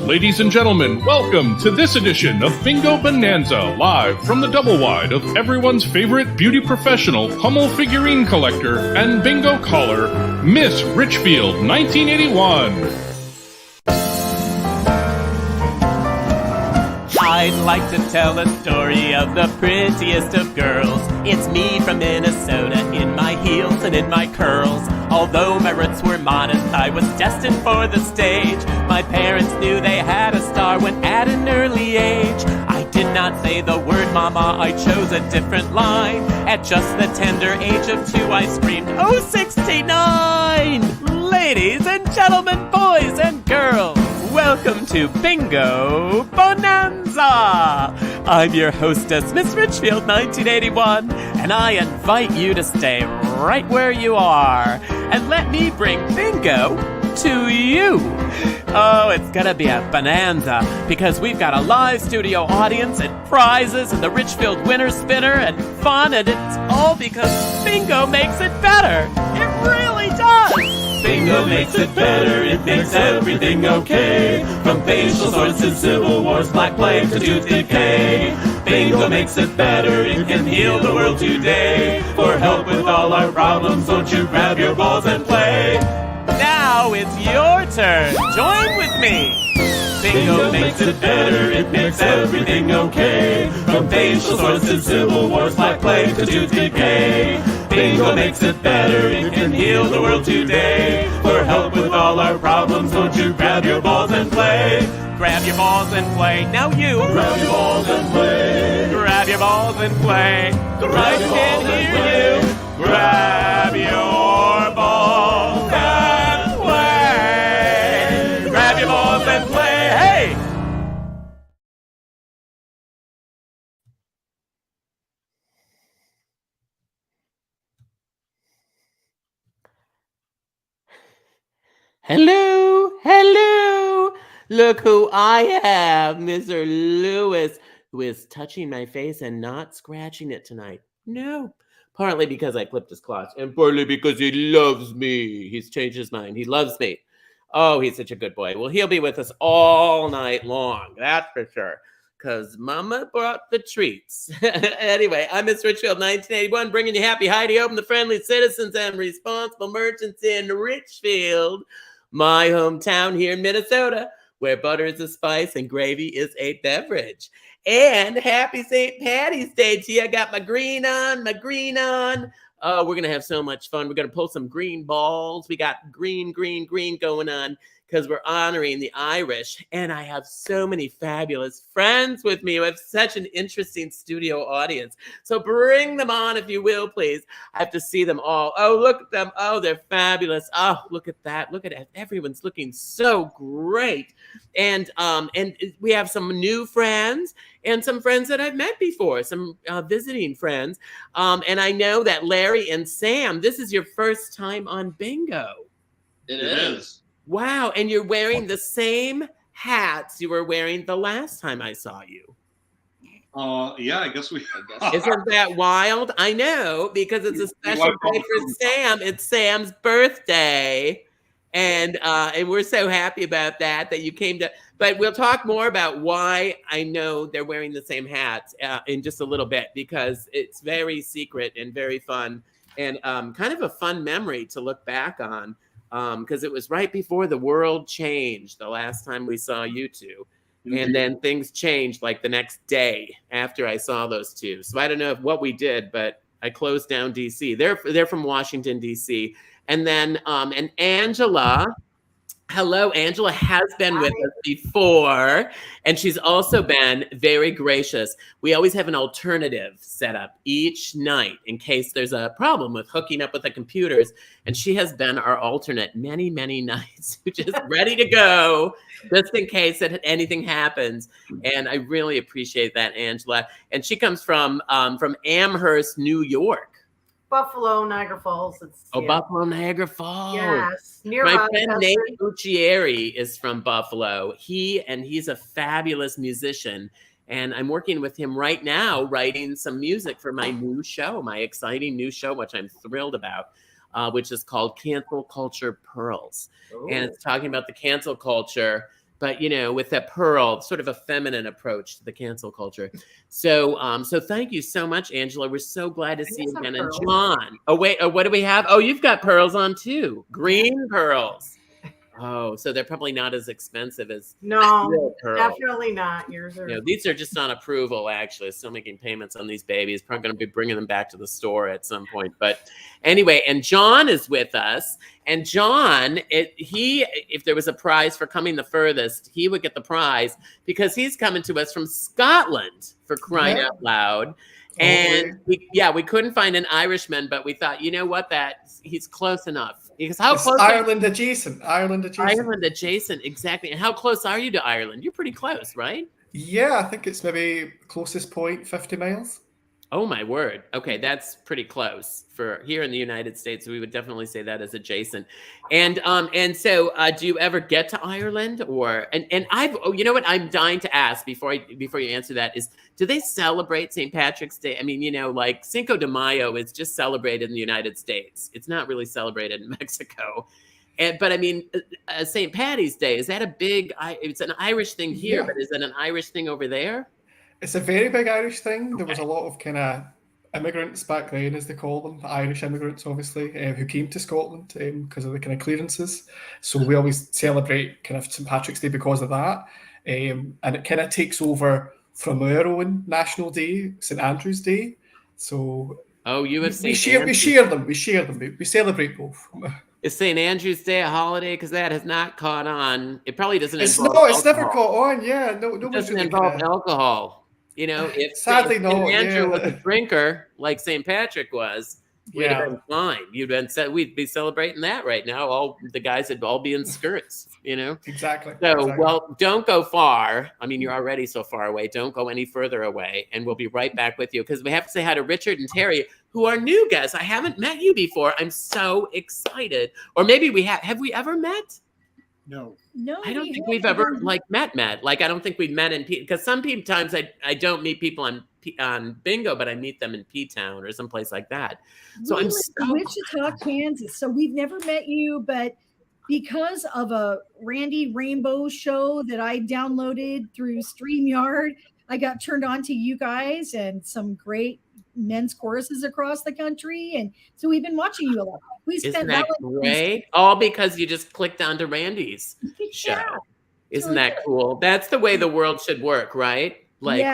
Ladies and gentlemen, welcome to this edition of Bingo Bonanza, live from the double wide of everyone's favorite beauty professional, Hummel figurine collector, and bingo caller, Miss Richfield, 1981. I'd like to tell a story of the prettiest of girls. It's me from Minnesota, in my heels and in my curls. Although my roots were modest, I was destined for the stage. My parents knew they had a star when at an early age. I did not say the word mama, I chose a different line. At just the tender age of 2, I screamed, "Oh, 69!" Ladies and gentlemen, boys and girls, welcome to Bingo Bonanza! I'm your hostess, Miss Richfield, 1981, and I invite you to stay right where you are and let me bring bingo to you. Oh, it's gonna be a bonanza because we've got a live studio audience and prizes and the Richfield winner spinner and fun, and it's all because bingo makes it better. It really does! Bingo makes it better, it makes everything okay. From facial sores to civil wars, black plague to tooth decay. Bingo makes it better, it can heal the world today. For help with all our problems, don't you grab your balls and play. Now it's your turn, join with me. Bingo makes it better, it makes everything okay. From facial sores to civil wars, black plague to tooth decay. Bingo makes it better, it can heal the world today. For help with all our problems, don't you grab your balls and play. Grab your balls and play, now you. Grab your balls and play. Grab your balls and play. I can hear you. Grab your balls and play. Grab your balls and play, hey! Hello, hello. Look who I have, Mr. Lewis, who is touching my face and not scratching it tonight. No, partly because I clipped his crotch and partly because he loves me. He's changed his mind. He loves me. Oh, he's such a good boy. Well, he'll be with us all night long, that's for sure, because Mama brought the treats. Anyway, I'm Miss Richfield, 1981, bringing you happy Heidi Open, the friendly citizens and responsible merchants in Richfield, my hometown here in Minnesota, where butter is a spice and gravy is a beverage. And happy St. Patty's Day to you. I got my green on. Oh, we're going to have so much fun. We're going to pull some green balls. We got green going on because we're honoring the Irish. And I have so many fabulous friends with me. We have such an interesting studio audience. So bring them on if you will, please. I have to see them all. Oh, look at them. Oh, they're fabulous. Oh, look at that. Look at it. Everyone's looking so great. And we have some new friends and some friends that I've met before, some visiting friends. And I know that Larry and Sam, this is your first time on Bingo. It is. Wow, and you're wearing the same hats you were wearing the last time I saw you. Yeah, I guess. Isn't that wild? I know, because it's a special day for Sam. It's Sam's birthday. And we're so happy about that you came to. But we'll talk more about why I know they're wearing the same hats in just a little bit, because it's very secret and very fun and kind of a fun memory to look back on. Because it was right before the world changed the last time we saw you two. Mm-hmm. And then things changed like the next day after I saw those two. So I don't know what we did, but I closed down DC. They're from Washington, DC. And then and Angela, hello, Angela has been with us before, and she's also been very gracious. We always have an alternative set up each night in case there's a problem with hooking up with the computers, and she has been our alternate many, many nights, just ready to go, just in case that anything happens. And I really appreciate that, Angela. And she comes from Amherst, New York. Buffalo, Niagara Falls. Buffalo, Niagara Falls. Yes. My friend Nate Buccieri is from Buffalo. He's a fabulous musician. And I'm working with him right now, writing some music for my new show, my exciting new show, which I'm thrilled about, which is called Cancel Culture Pearls. Ooh. And it's talking about the cancel culture but with that pearl, sort of a feminine approach to the cancel culture. So, so thank you so much, Angela. We're so glad to see you again. And John, what do we have? Oh, you've got pearls on too. Green pearls. Oh, so they're probably not as expensive as No, pearls. definitely not. Yours are. These are just on approval, actually. Still making payments on these babies. Probably going to be bringing them back to the store at some point. But anyway, and John is with us. And John, if there was a prize for coming the furthest, he would get the prize because he's coming to us from Scotland, for crying out loud. And we couldn't find an Irishman, but we thought, you know what, that he's close enough. Because how close? Ireland adjacent. Ireland adjacent, exactly. And how close are you to Ireland? You're pretty close, right? Yeah, I think it's maybe closest point 50 miles. Oh my word. Okay, that's pretty close for here in the United States. We would definitely say that as adjacent. And so do you ever get to Ireland and you know what I'm dying to ask before you answer that is, do they celebrate St. Patrick's Day? I mean, like Cinco de Mayo is just celebrated in the United States. It's not really celebrated in Mexico. But I mean, St. Patty's Day, is that it's an Irish thing here, but is it an Irish thing over there? It's a very big Irish thing. There was a lot of kind of immigrants back then, as they call them, Irish immigrants, obviously, who came to Scotland because of the kind of clearances. So we always celebrate kind of St. Patrick's Day because of that. And it kind of takes over from our own National Day, St. Andrew's Day. So you have we share them. We celebrate both. Is St. Andrew's Day a holiday? Because that has not caught on. It probably doesn't involve alcohol. It's never caught on. Yeah, no, it doesn't involve alcohol. If sadly St. Andrew was a drinker like St. Patrick was, we'd have been fine. We'd be celebrating that right now. All the guys would all be in skirts. Exactly. So, well, don't go far. I mean, you're already so far away. Don't go any further away, and we'll be right back with you because we have to say hi to Richard and Terry, who are new guests. I haven't met you before. I'm so excited. Or maybe we have. Have we ever met? No, I don't think we've ever met. Like, I don't think we've met in because sometimes I don't meet people on bingo, but I meet them in P-Town or someplace like that. So I'm Wichita, Kansas. So we've never met you, but because of a Randy Rainbow show that I downloaded through StreamYard, I got turned on to you guys and some great men's choruses across the country. And so we've been watching you a lot. Isn't that great? All because you just clicked onto Randy's show. Isn't that cool? That's the way the world should work, right? Like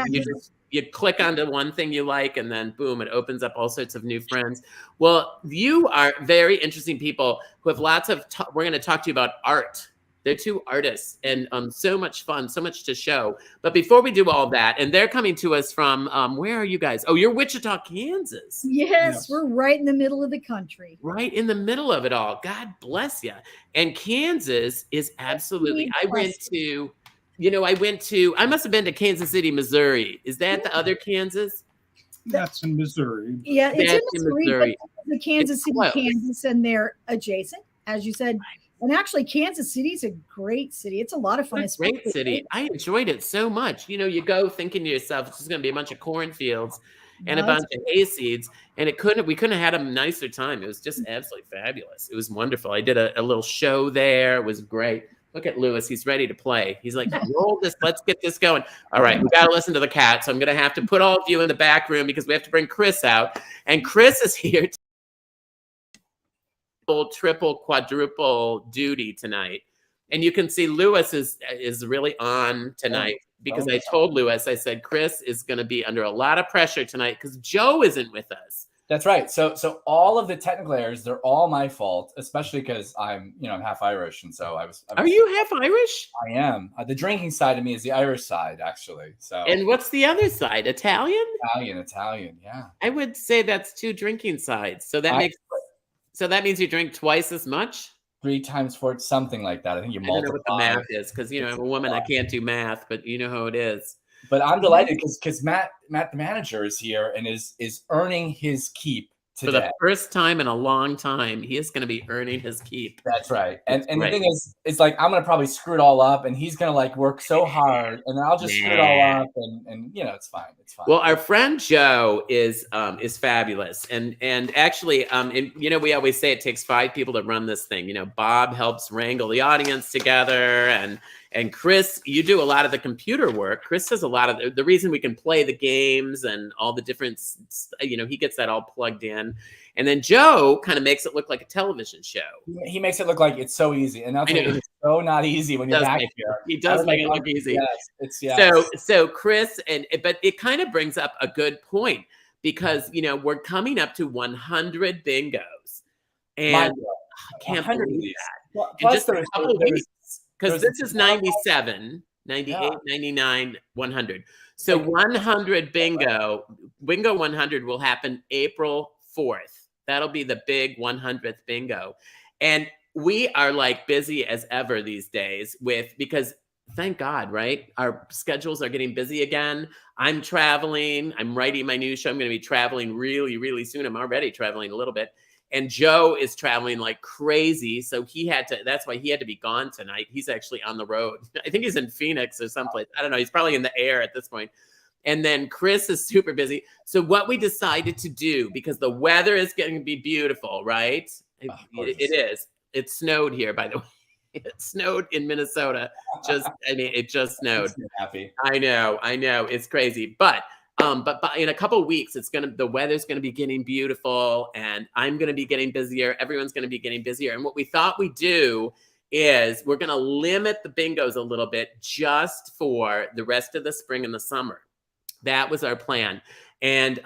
you click onto one thing you like and then boom, it opens up all sorts of new friends. Well, you are very interesting people who have lots of, we're going to talk to you about art. They're two artists and so much fun, so much to show. But before we do all that, and they're coming to us from, where are you guys? Oh, you're Wichita, Kansas. Yes, we're right in the middle of the country. Right in the middle of it all. God bless you. And Kansas is absolutely, I must have been to Kansas City, Missouri. Is that the other Kansas? That's in Missouri. Yeah, it's in Missouri. The Kansas City, Kansas, and they're adjacent, as you said. And actually, Kansas City is a great city. It's a lot of fun. It's a great city. I enjoyed it so much. You go thinking to yourself, it's just going to be a bunch of cornfields and a bunch of hay seeds. And we couldn't have had a nicer time. It was just absolutely fabulous. It was wonderful. I did a little show there. It was great. Look at Lewis. He's ready to play. He's like, roll this. Let's get this going. All right. We got to listen to the cat. So I'm going to have to put all of you in the back room because we have to bring Chris out. And Chris is here triple, quadruple duty tonight. And you can see Lewis is really on tonight because I told Lewis, I said, Chris is going to be under a lot of pressure tonight because Joe isn't with us. That's right. So all of the technical errors, they're all my fault, especially because I'm half Irish. And so I was. Are you half Irish? I am. The drinking side of me is the Irish side, actually. So. And what's the other side? Italian? Italian. Yeah. I would say that's two drinking sides. So that means you drink twice as much? 3 times 4, something like that. I think you multiply. I don't know what the math is because, I'm a woman. I can't do math, but you know how it is. But I'm delighted because Matt, the manager, is here and is earning his keep today. For the first time in a long time, he is going to be earning his keep. That's right. And the thing is, it's like I'm going to probably screw it all up, and he's going to work so hard, and then I'll just screw it all up, and it's fine. It's fine. Well, our friend Joe is fabulous, and actually, we always say it takes 5 people to run this thing. Bob helps wrangle the audience together, and And Chris, you do a lot of the computer work. Chris does a lot of the reason we can play the games and all the different, he gets that all plugged in. And then Joe kind of makes it look like a television show. He makes it look like it's so easy, and it's so not easy when you're back here. He does make it look easy. Yes, So Chris, but it kind of brings up a good point because we're coming up to 100 bingos, and I can't believe that. Well, in just a couple weeks, because this is 97, 98, 99, 100. So 100 bingo 100 will happen April 4th. That'll be the big 100th bingo. And we are like busy as ever these days because thank God, right? Our schedules are getting busy again. I'm traveling. I'm writing my new show. I'm going to be traveling really, really soon. I'm already traveling a little bit. And Joe is traveling like crazy. So that's why he had to be gone tonight. He's actually on the road. I think he's in Phoenix or someplace. I don't know. He's probably in the air at this point. And then Chris is super busy. So what we decided to do, because the weather is going to be beautiful, right? It is. It snowed here, by the way. It snowed in Minnesota. It just snowed. Happy. I know. It's crazy. But in a couple of weeks, the weather's going to be getting beautiful, and I'm going to be getting busier. Everyone's going to be getting busier. And what we thought we'd do is we're going to limit the bingos a little bit just for the rest of the spring and the summer. That was our plan. And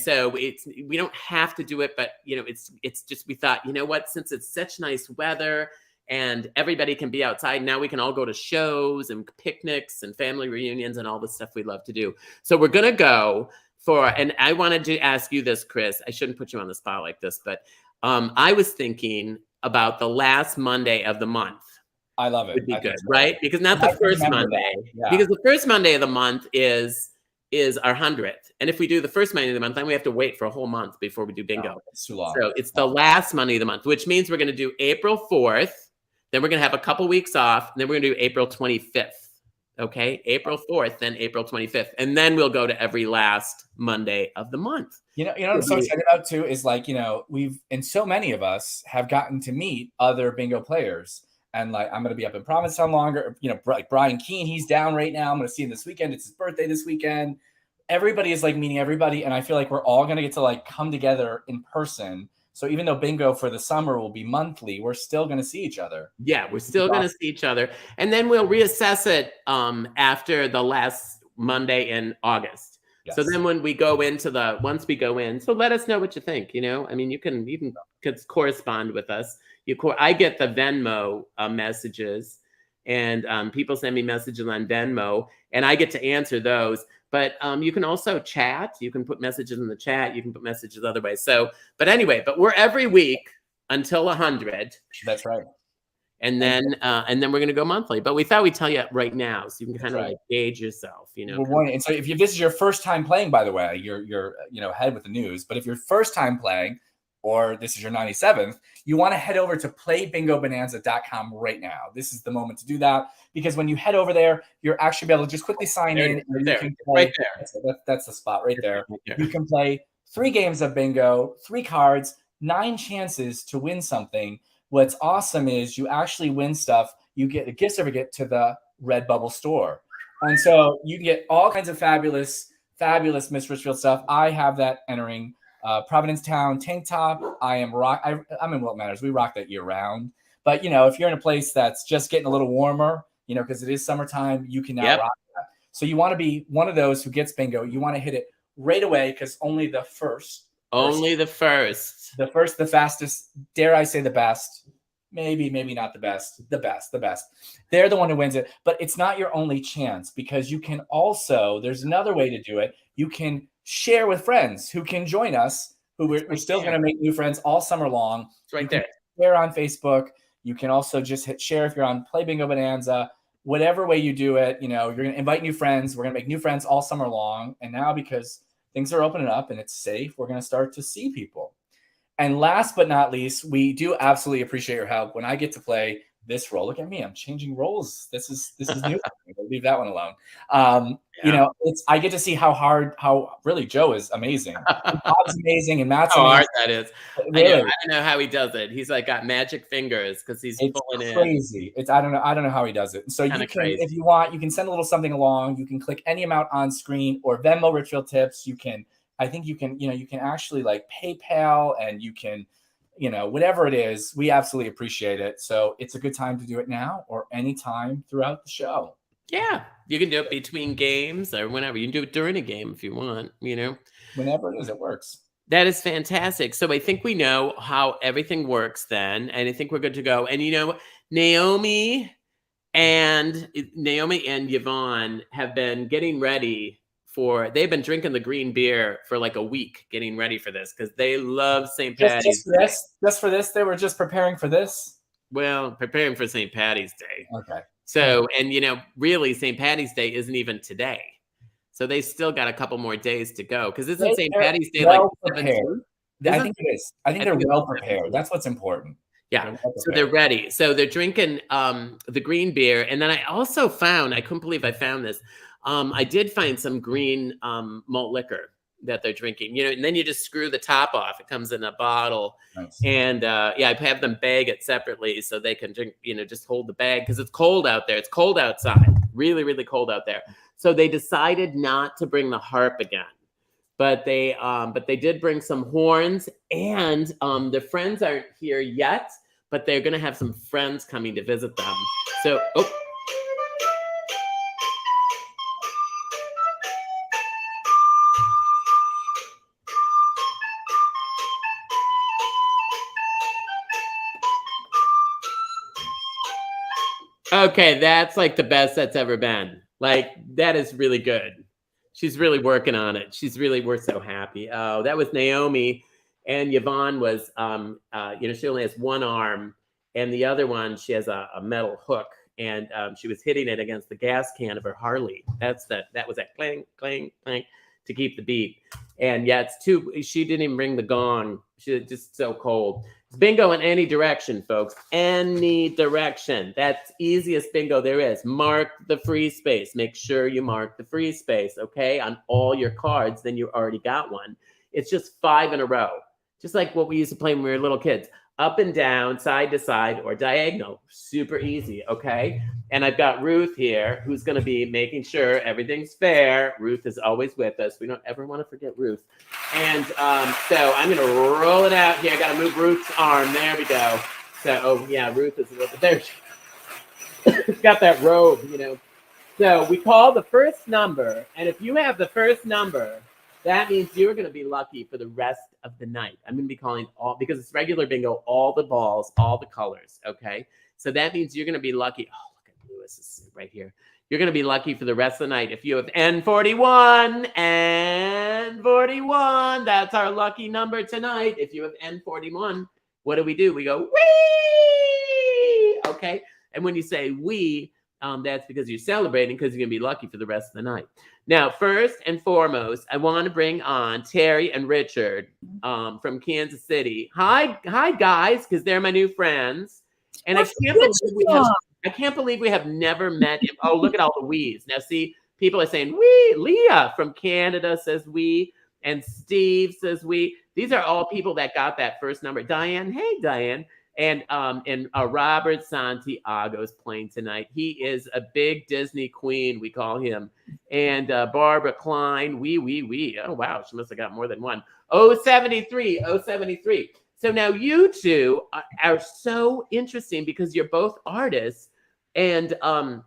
so we don't have to do it, but it's just, we thought, you know what, since it's such nice weather and everybody can be outside, now we can all go to shows and picnics and family reunions and all the stuff we love to do. So we're going to go and I wanted to ask you this, Chris, I shouldn't put you on the spot like this, but I was thinking about the last Monday of the month. I love it. Would be good, right? Because not the first Monday, because the first Monday of the month is our 100th. And if we do the first Monday of the month, then we have to wait for a whole month before we do bingo. Oh, it's too long. So it's the last Monday of the month, which means we're going to do April 4th. Then we're going to have a couple weeks off. And then we're going to do April 25th. Okay. April 4th, then April 25th. And then we'll go to every last Monday of the month. You know what I'm so excited about too is and so many of us have gotten to meet other bingo players. And I'm going to be up in Provincetown longer. Like Brian Keene, he's down right now. I'm going to see him this weekend. It's his birthday this weekend. Everybody is meeting everybody. And I feel like we're all going to get to come together in person. So even though bingo for the summer will be monthly, we're still going to see each other. Yeah, we're still going to see each other. And then we'll reassess it after the last Monday in August. Yes. So then when we go once we go in, so let us know what you think. You can correspond with us. I get the Venmo messages, and people send me messages on Venmo, and I get to answer those. But you can also chat. You can put messages in the chat. You can put messages other ways. So, but we're every week until 100. That's right. And then we're going to go monthly. But we thought we'd tell you right now, so you can kind of gauge yourself. And so if this is your first time playing, by the way, you're ahead with the news. But if you're first time playing, or this is your 97th, you want to head over to playbingobonanza.com right now. This is the moment to do that, because when you head over there, you're actually be able to just quickly sign in. And you can play, right there. That's the spot right there. You can play 3 games of bingo, 3 cards, 9 chances to win something. What's awesome is you actually win stuff. You get a gift certificate to the Redbubble store. And so you get all kinds of fabulous Miss Richfield stuff. I have that entering. Provincetown tank top. I'm in What Matters. We rock that year round. But if you're in a place that's just getting a little warmer, because it is summertime, you can now rock that. So you want to be one of those who gets bingo. You want to hit it right away, because only the first, the fastest, dare I say the best, maybe not the best. They're the one who wins it. But it's not your only chance, because you can also, there's another way to do it. You can share with friends who can join us, who we're still going to make new friends all summer long. It's right there. Share on Facebook. You can also just hit share if you're on Play Bingo Bonanza. Whatever way you do it, you're going to invite new friends. We're going to make new friends all summer long. And now, because things are opening up and it's safe, we're going to start to see people. And last but not least, we do absolutely appreciate your help. When I get to play this role. Look at me, I'm changing roles. This is new. We'll leave that one alone. You know, I get to see how really Joe is amazing. Bob's amazing and Matt's How amazing. hard that is. Really. I don't know how he does it. He's like got magic fingers because he's pulling in. Crazy. I don't know how he does it. So you can, if you want, you can send a little something along. You can click any amount on screen or Venmo Richfield tips. You can, I think you can, you can actually like PayPal, and you can, whatever it is, we absolutely appreciate it. So it's a good time to do it now or anytime throughout the show. Yeah. You can do it between games or whenever. You can do it during a game if you want, Whenever it is, it works. That is fantastic. So I think we know how everything works then, and I think we're good to go. And Naomi and Yvonne have been getting ready they've been drinking the green beer for like a week, getting ready for this because they love St. Patty's Day. Just for this, they were just preparing for this? Well, preparing for St. Patty's Day. Okay. So, and really St. Patty's Day isn't even today. So they still got a couple more days to go because isn't St. Patty's Day like 17? I think it is. I think they're well prepared. That's what's important. Yeah. So they're ready. So they're drinking the green beer. And then I also found, I couldn't believe I found this. I did find some green malt liquor that they're drinking, and then you just screw the top off. It comes in a bottle. Nice. And I have them bag it separately so they can drink, just hold the bag because it's cold out there. It's cold outside, really, really cold out there. So they decided not to bring the harp again, but they did bring some horns, and the friends aren't here yet, but they're going to have some friends coming to visit them. So, okay, that's like the best that's ever been. Like, that is really good. She's really working on it. We're so happy. Oh, that was Naomi. And Yvonne was, she only has one arm, and the other one, she has a metal hook, and she was hitting it against the gas can of her Harley. That was that clang, clang, clang to keep the beat. And yeah, she didn't even ring the gong. She's just so cold. It's bingo in any direction, folks. Any direction. That's easiest bingo there is. Mark the free space. Make sure you mark the free space, okay, on all your cards. Then you already got one. It's just 5 in a row. Just like what we used to play when we were little kids. Up and down, side to side, or diagonal. Super easy, okay? And I've got Ruth here, who's going to be making sure everything's fair. Ruth is always with us. We don't ever want to forget Ruth. And so I'm going to roll it out here. I got to move Ruth's arm. There we go. So, Ruth is there. She's got that robe, So we call the first number, and if you have the first number, that means you're going to be lucky for the rest of the night. I'm going to be calling because it's regular bingo, all the balls, all the colors, okay? So that means you're going to be lucky. Oh, look at Lewis is right here. You're going to be lucky for the rest of the night. If you have N41, that's our lucky number tonight. If you have N41, what do? We go, wee! Okay? And when you say we, that's because you're celebrating because you're going to be lucky for the rest of the night. Now, first and foremost, I want to bring on Terry and Richard from Kansas City. Hi, guys, because they're my new friends. And I can't believe we have never met him. Oh, look at all the we's. Now, see, people are saying we. Leah from Canada says we. And Steve says we. These are all people that got that first number. Diane, hey, Diane. And Robert Santiago is playing tonight. He is a big Disney queen, we call him. And Barbara Klein, we. Oh, wow, she must have got more than one. 073. So now you two are so interesting because you're both artists. And I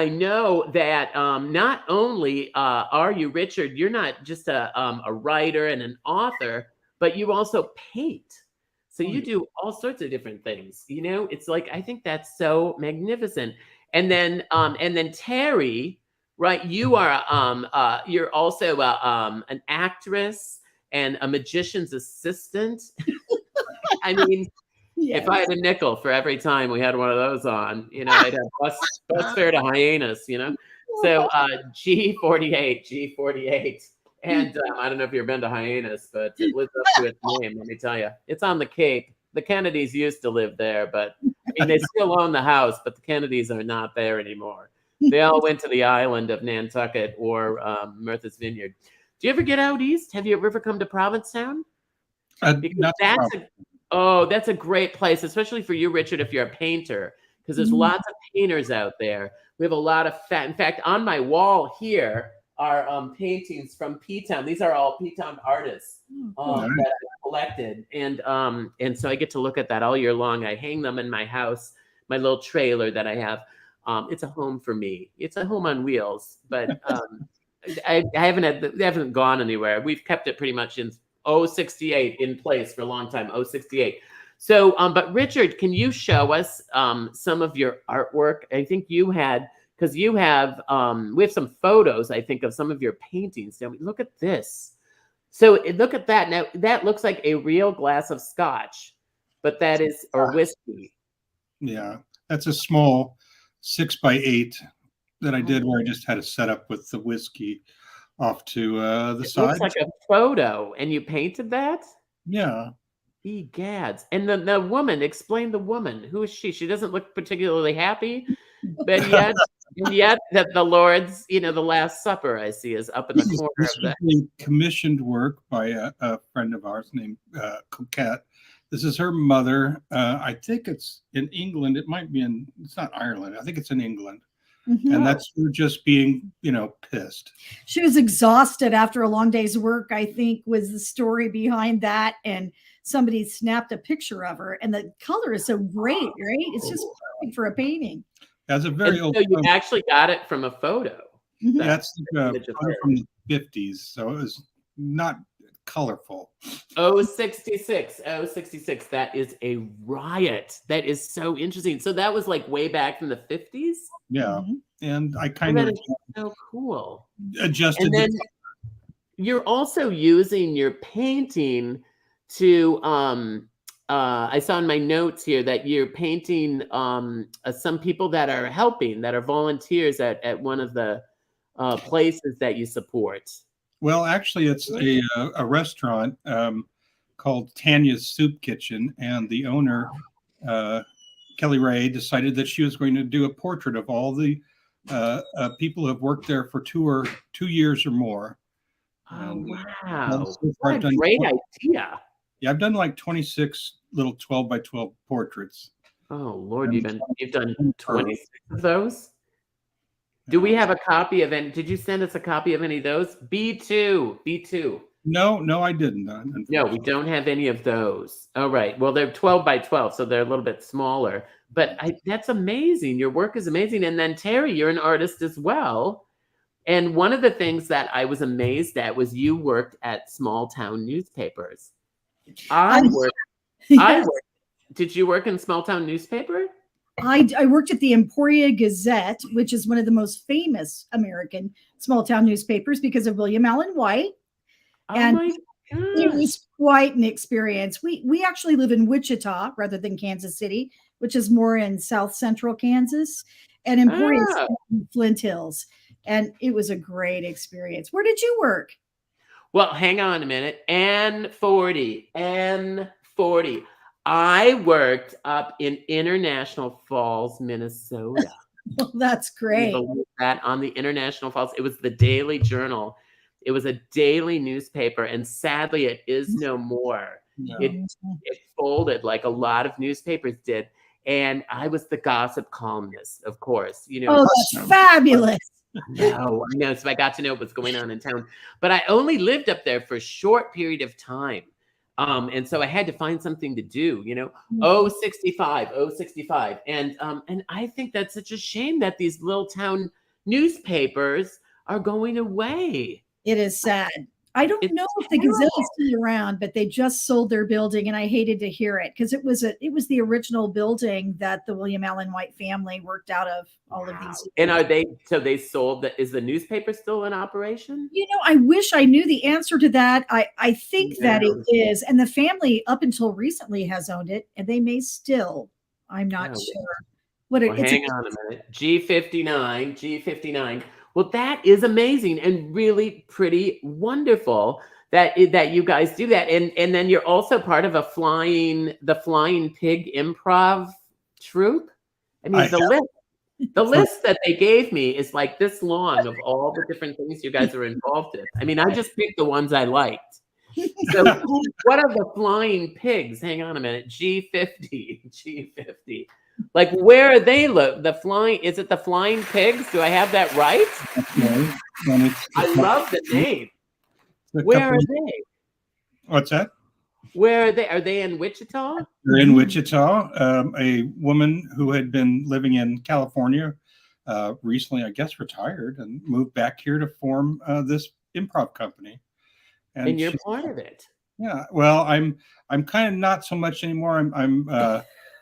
know that not only are you, Richard, you're not just a writer and an author, but you also paint. So you do all sorts of different things, it's like, I think that's so magnificent. And then Terry, right? You are, you're also an actress and a magician's assistant. I mean, yes. If I had a nickel for every time we had one of those on, I'd have bus fare to Hyenas, So G48. And I don't know if you've been to Hyenas, but it lives up to its name. Let me tell you, it's on the Cape. The Kennedys used to live there, but I mean, they still own the house, but the Kennedys are not there anymore. They all went to the island of Nantucket or Martha's Vineyard. Do you ever get out east? Have you ever come to Provincetown? Because that's a great place, especially for you, Richard, if you're a painter, because there's lots of painters out there. We have a lot of in fact, on my wall here are paintings from P-Town. These are all P-Town artists that I collected. And so I get to look at that all year long. I hang them in my house, my little trailer that I have. It's a home for me. It's a home on wheels, but they haven't gone anywhere. We've kept it pretty much in 068 in place for a long time, 068. So, but Richard, can you show us some of your artwork? I think you had, because you have, we have some photos, I think, of some of your paintings. Now, look at this. So look at that. Now, that looks like a real glass of scotch, but that is, or whiskey. Yeah, that's a small 6x8 that I did where I just had a setup with the whiskey off to the side. Looks like a photo, and you painted that? Yeah. Egads. And the woman, explain the woman. Who is she? She doesn't look particularly happy, but yet that the Lord's, the Last Supper I see is up in the corner of that. This is commissioned work by a friend of ours named Coquette. This is her mother. I think it's in England. It might be it's not Ireland. I think it's in England. Mm-hmm. And that's her just being, pissed. She was exhausted after a long day's work, I think, was the story behind that. And somebody snapped a picture of her. And the color is so great, right? It's just perfect for a painting. That's a very old. So you actually got it from a photo. Mm-hmm. That's from the 50s. So it was not colorful. 066. That is a riot. That is so interesting. So that was like way back in the 50s? Yeah. Mm-hmm. And I kind of so cool. Adjusted. And then you're also using your painting to I saw in my notes here that you're painting some people that are helping, that are volunteers at one of the places that you support. Well, actually, it's a restaurant called Tanya's Soup Kitchen, and the owner, Kelly Ray, decided that she was going to do a portrait of all the people who have worked there for 2 years or more. Oh, wow. What a great idea. Yeah, I've done like 26 little 12 by 12 portraits. Oh, Lord, you've done 26 of those? Do we have a copy of any? Did you send us a copy of any of those? B2. No, I didn't. No, we don't have any of those. All right. Well, they're 12 by 12, so they're a little bit smaller. But that's amazing. Your work is amazing. And then, Terry, you're an artist as well. And one of the things that I was amazed at was you worked at small town newspapers. I worked. Did you work in small town newspaper? I worked at the Emporia Gazette, which is one of the most famous American small town newspapers because of William Allen White. And it was quite an experience. We actually live in Wichita rather than Kansas City, which is more in South Central Kansas, and Emporia is in Flint Hills. And it was a great experience. Where did you work? Well, hang on a minute. N40. I worked up in International Falls, Minnesota. Well, that's great. That on the International Falls, it was the Daily Journal. It was a daily newspaper, and sadly, it is no more. No. It folded like a lot of newspapers did, and I was the gossip columnist, of course. Oh, that's fabulous. No, I know. So I got to know what's going on in town, but I only lived up there for a short period of time. And so I had to find something to do, 65. And I think that's such a shame that these little town newspapers are going away. It is sad. I don't know if the Gazette is still around, but they just sold their building, and I hated to hear it because it was the original building that the William Allen White family worked out of all of these. And they sold that? Is the newspaper still in operation? I wish I knew the answer to that. I think that it is, and the family up until recently has owned it, and they may still. I'm not sure. Hang on a minute. G59. Well, that is amazing and really pretty wonderful that you guys do that, and then you're also part of the Flying Pig improv troupe. I mean, the list that they gave me is like this long of all the different things you guys are involved in. I mean, I just picked the ones I liked. So what are the Flying Pigs? Hang on a minute. G50. Like, where are they? Look, is it the Flying Pigs? Do I have that right? Okay. I love the name. Where are they? What's that? Where are they? Are they in Wichita? They're in Wichita. A woman who had been living in California recently, I guess, retired and moved back here to form this improv company. And you're part of it. Yeah. Well, I'm kind of not so much anymore.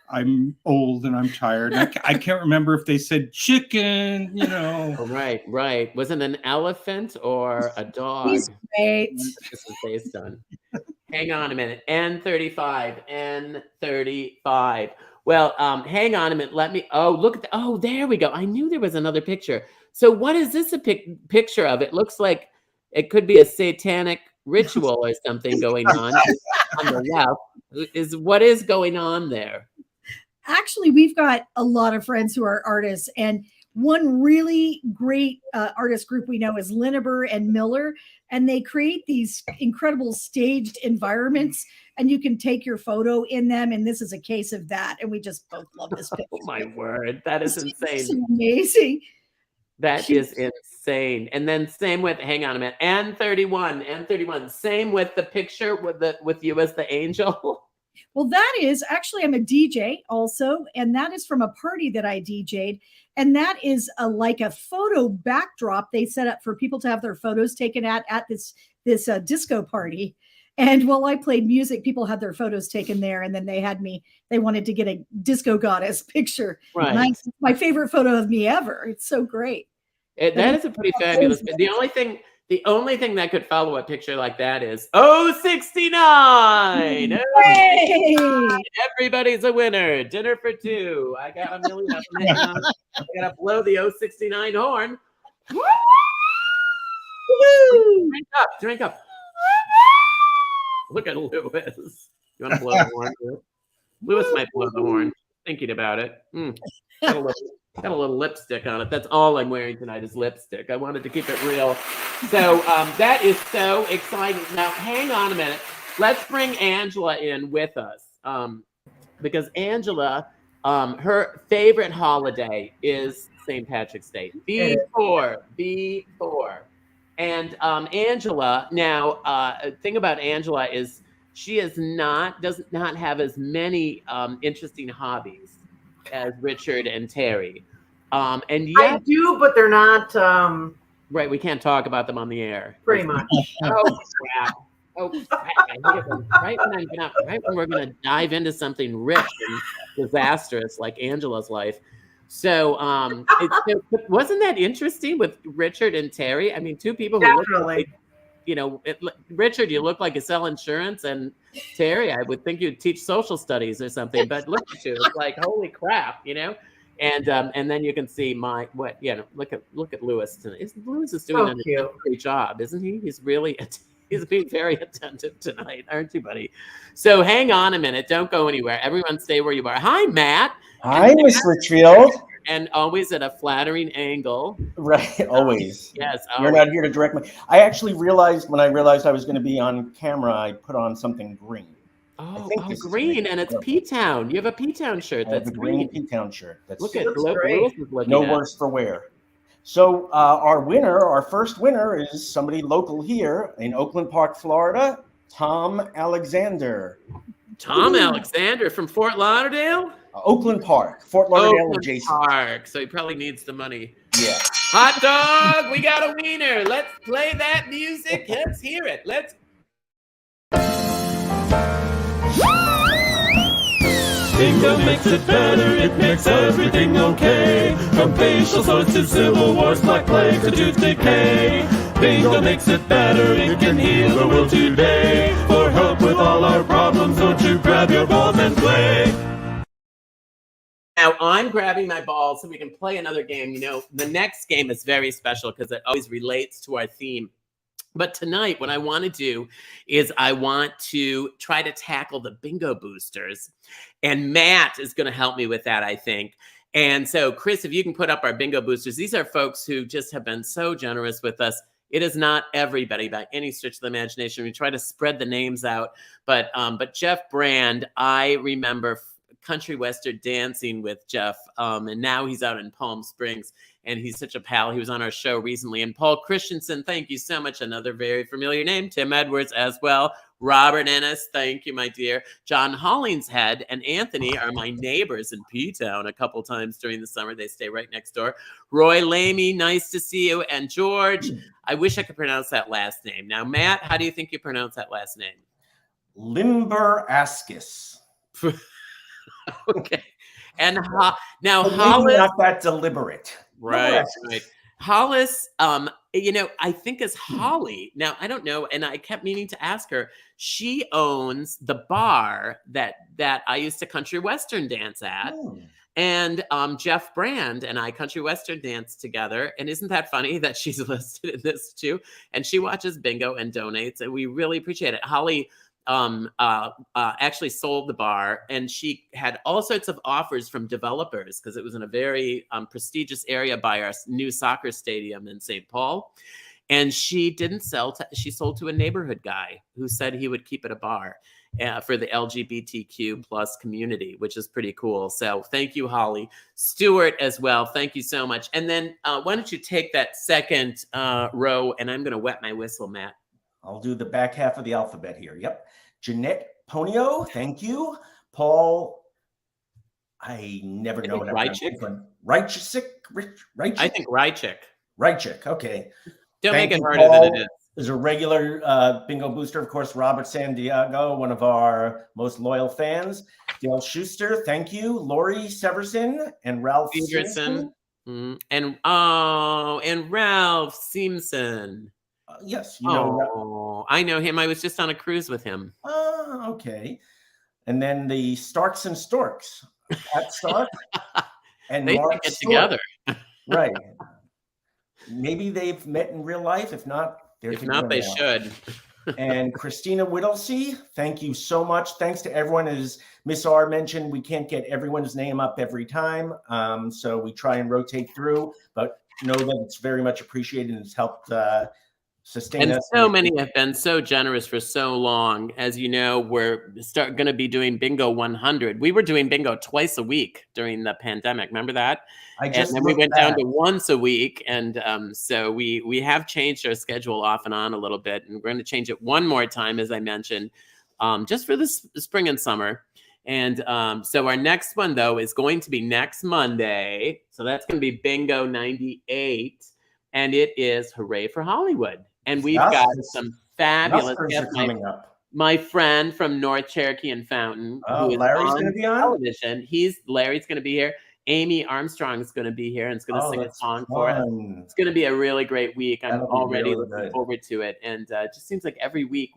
I'm old and I'm tired. I can't remember if they said chicken, you know. Oh, right. Was it an elephant or a dog? He's great. This is based on. Hang on a minute. N35. Well, hang on a minute. Let me. Oh, look at. There we go. I knew there was another picture. So, what is this a picture of? It looks like it could be a satanic ritual or something going on the left. What is going on there? Actually, we've got a lot of friends who are artists, and one really great artist group we know is Lineber and Miller, and they create these incredible staged environments, and you can take your photo in them, and this is a case of that, and we just both love this picture. Oh my word, that is insane. So amazing. That is insane. And then same with, hang on a minute, N31, same with the picture with you as the angel. Well, that is actually, I'm a DJ also, and that is from a party that I DJ'd. And that is like a photo backdrop they set up for people to have their photos taken at this disco party. And while I played music, people had their photos taken there. And then they wanted to get a disco goddess picture. Right. And my favorite photo of me ever. It's so great. That is a pretty fabulous. The only thing that could follow a picture like that is 069. Hey! Everybody's a winner. Dinner for two. I got $1 million. I gotta blow the 069 horn. Woo! Drink up. Look at Lewis. You want to blow the horn? Lewis might blow the horn. Thinking about it. Got a little lipstick on it. That's all I'm wearing tonight is lipstick. I wanted to keep it real. So that is so exciting. Now, hang on a minute. Let's bring Angela in with us because Angela, her favorite holiday is St. Patrick's Day. B4. And Angela, now, thing about Angela is she does not have as many interesting hobbies as Richard and Terry. And yet, I do, but they're not right. We can't talk about them on the air. Pretty much. Oh crap! Right when we're gonna dive into something rich and disastrous like Angela's life. So, wasn't that interesting with Richard and Terry? I mean, two people who look like, Richard, you look like you sell insurance, and Terry, I would think you'd teach social studies or something. But look at you, it's like holy crap, And then you can see look at Lewis tonight. Lewis is doing a great job, isn't he? He's being very attentive tonight, aren't you, buddy? So hang on a minute, don't go anywhere. Everyone, stay where you are. Hi, Matt. Hi, Miss Richfield. And always at a flattering angle. Right, always. Yes. You're not here to direct me. I actually realized when I realized I was going to be on camera, I put on something green. Oh, green, and it's P-Town. You have a P-Town shirt that's green. P-Town shirt. Look at Lewis is looking no worse for wear. So our first winner is somebody local here in Oakland Park, Florida, Tom Alexander. Tom Alexander from Fort Lauderdale? Oakland Park, Fort Lauderdale adjacent. Park, so he probably needs the money. Yeah. Hot dog, we got a wiener. Let's play that music. Let's hear it. Bingo makes it better, it makes everything okay. From facial sores to civil wars, black plague to tooth decay. Bingo makes it better, it can heal the world today. For help with all our problems, don't you grab your balls and play. Now I'm grabbing my balls so we can play another game. The next game is very special because it always relates to our theme. But tonight, what I want to do is I want to try to tackle the bingo boosters. And Matt is going to help me with that, I think. And so, Chris, if you can put up our bingo boosters, these are folks who just have been so generous with us. It is not everybody by any stretch of the imagination. We try to spread the names out. But Jeff Brand, I remember country western dancing with Jeff. And now he's out in Palm Springs. And he's such a pal. He was on our show recently. And Paul Christensen, thank you so much. Another very familiar name. Tim Edwards as well. Robert Ennis, thank you, my dear. John Hollingshead and Anthony are my neighbors in P-Town a couple times during the summer. They stay right next door. Roy Lamy, nice to see you. And George, I wish I could pronounce that last name. Now, Matt, how do you think you pronounce that last name? Limber-Askis. Okay. And now Hollis, not that deliberate. Right. Hollis, I think is Holly. Now, I don't know. And I kept meaning to ask her. She owns the bar that I used to country western dance at. And Jeff Brand and I country western dance together. And isn't that funny that she's listed in this too? And she watches bingo and donates. And we really appreciate it. Holly actually sold the bar, and she had all sorts of offers from developers because it was in a very prestigious area by our new soccer stadium in St. Paul. And she didn't sell she sold to a neighborhood guy who said he would keep it a bar for the LGBTQ plus community, which is pretty cool. So thank you, Holly. Stuart as well. Thank you so much. And then why don't you take that second row, and I'm going to wet my whistle, Matt. I'll do the back half of the alphabet here. Yep. Jeanette Ponio, thank you. Paul, I never know what Rychik? Rychik? I think Rychik. Rychik, okay. Don't Thank make it you, harder Paul. than it is. Is a regular bingo booster, of course, Robert Sandiego, one of our most loyal fans. Dale Schuster, thank you. Lori Severson and Ralph Peterson. And Ralph Simpson. Yes, you know. Oh, I know him. I was just on a cruise with him. Oh, okay. And then the Starks and Storks, Pat Stark and they Mark get Stork. together. Right. Maybe they've met in real life. If not, they should. And Christina Whittlesey, thank you so much. Thanks to everyone. As Miss R mentioned, we can't get everyone's name up every time. So we try and rotate through, but know that it's very much appreciated and it's helped sustain and us. So many have been so generous for so long. As you know, we're going to be doing Bingo 100. We were doing bingo twice a week during the pandemic. Remember that? And then we went down to once a week. And so we have changed our schedule off and on a little bit. And we're going to change it one more time, as I mentioned, just for the spring and summer. And so our next one, though, is going to be next Monday. So that's going to be Bingo 98. And it is Hooray for Hollywood. And we've got some fabulous guests. My friend from North Cherokee and Fountain, who is Larry's going to be on television. Larry's going to be here. Amy Armstrong is going to be here and is going to sing a song for us. It's going to be a really great week. I'm already looking forward to it. And it just seems like every week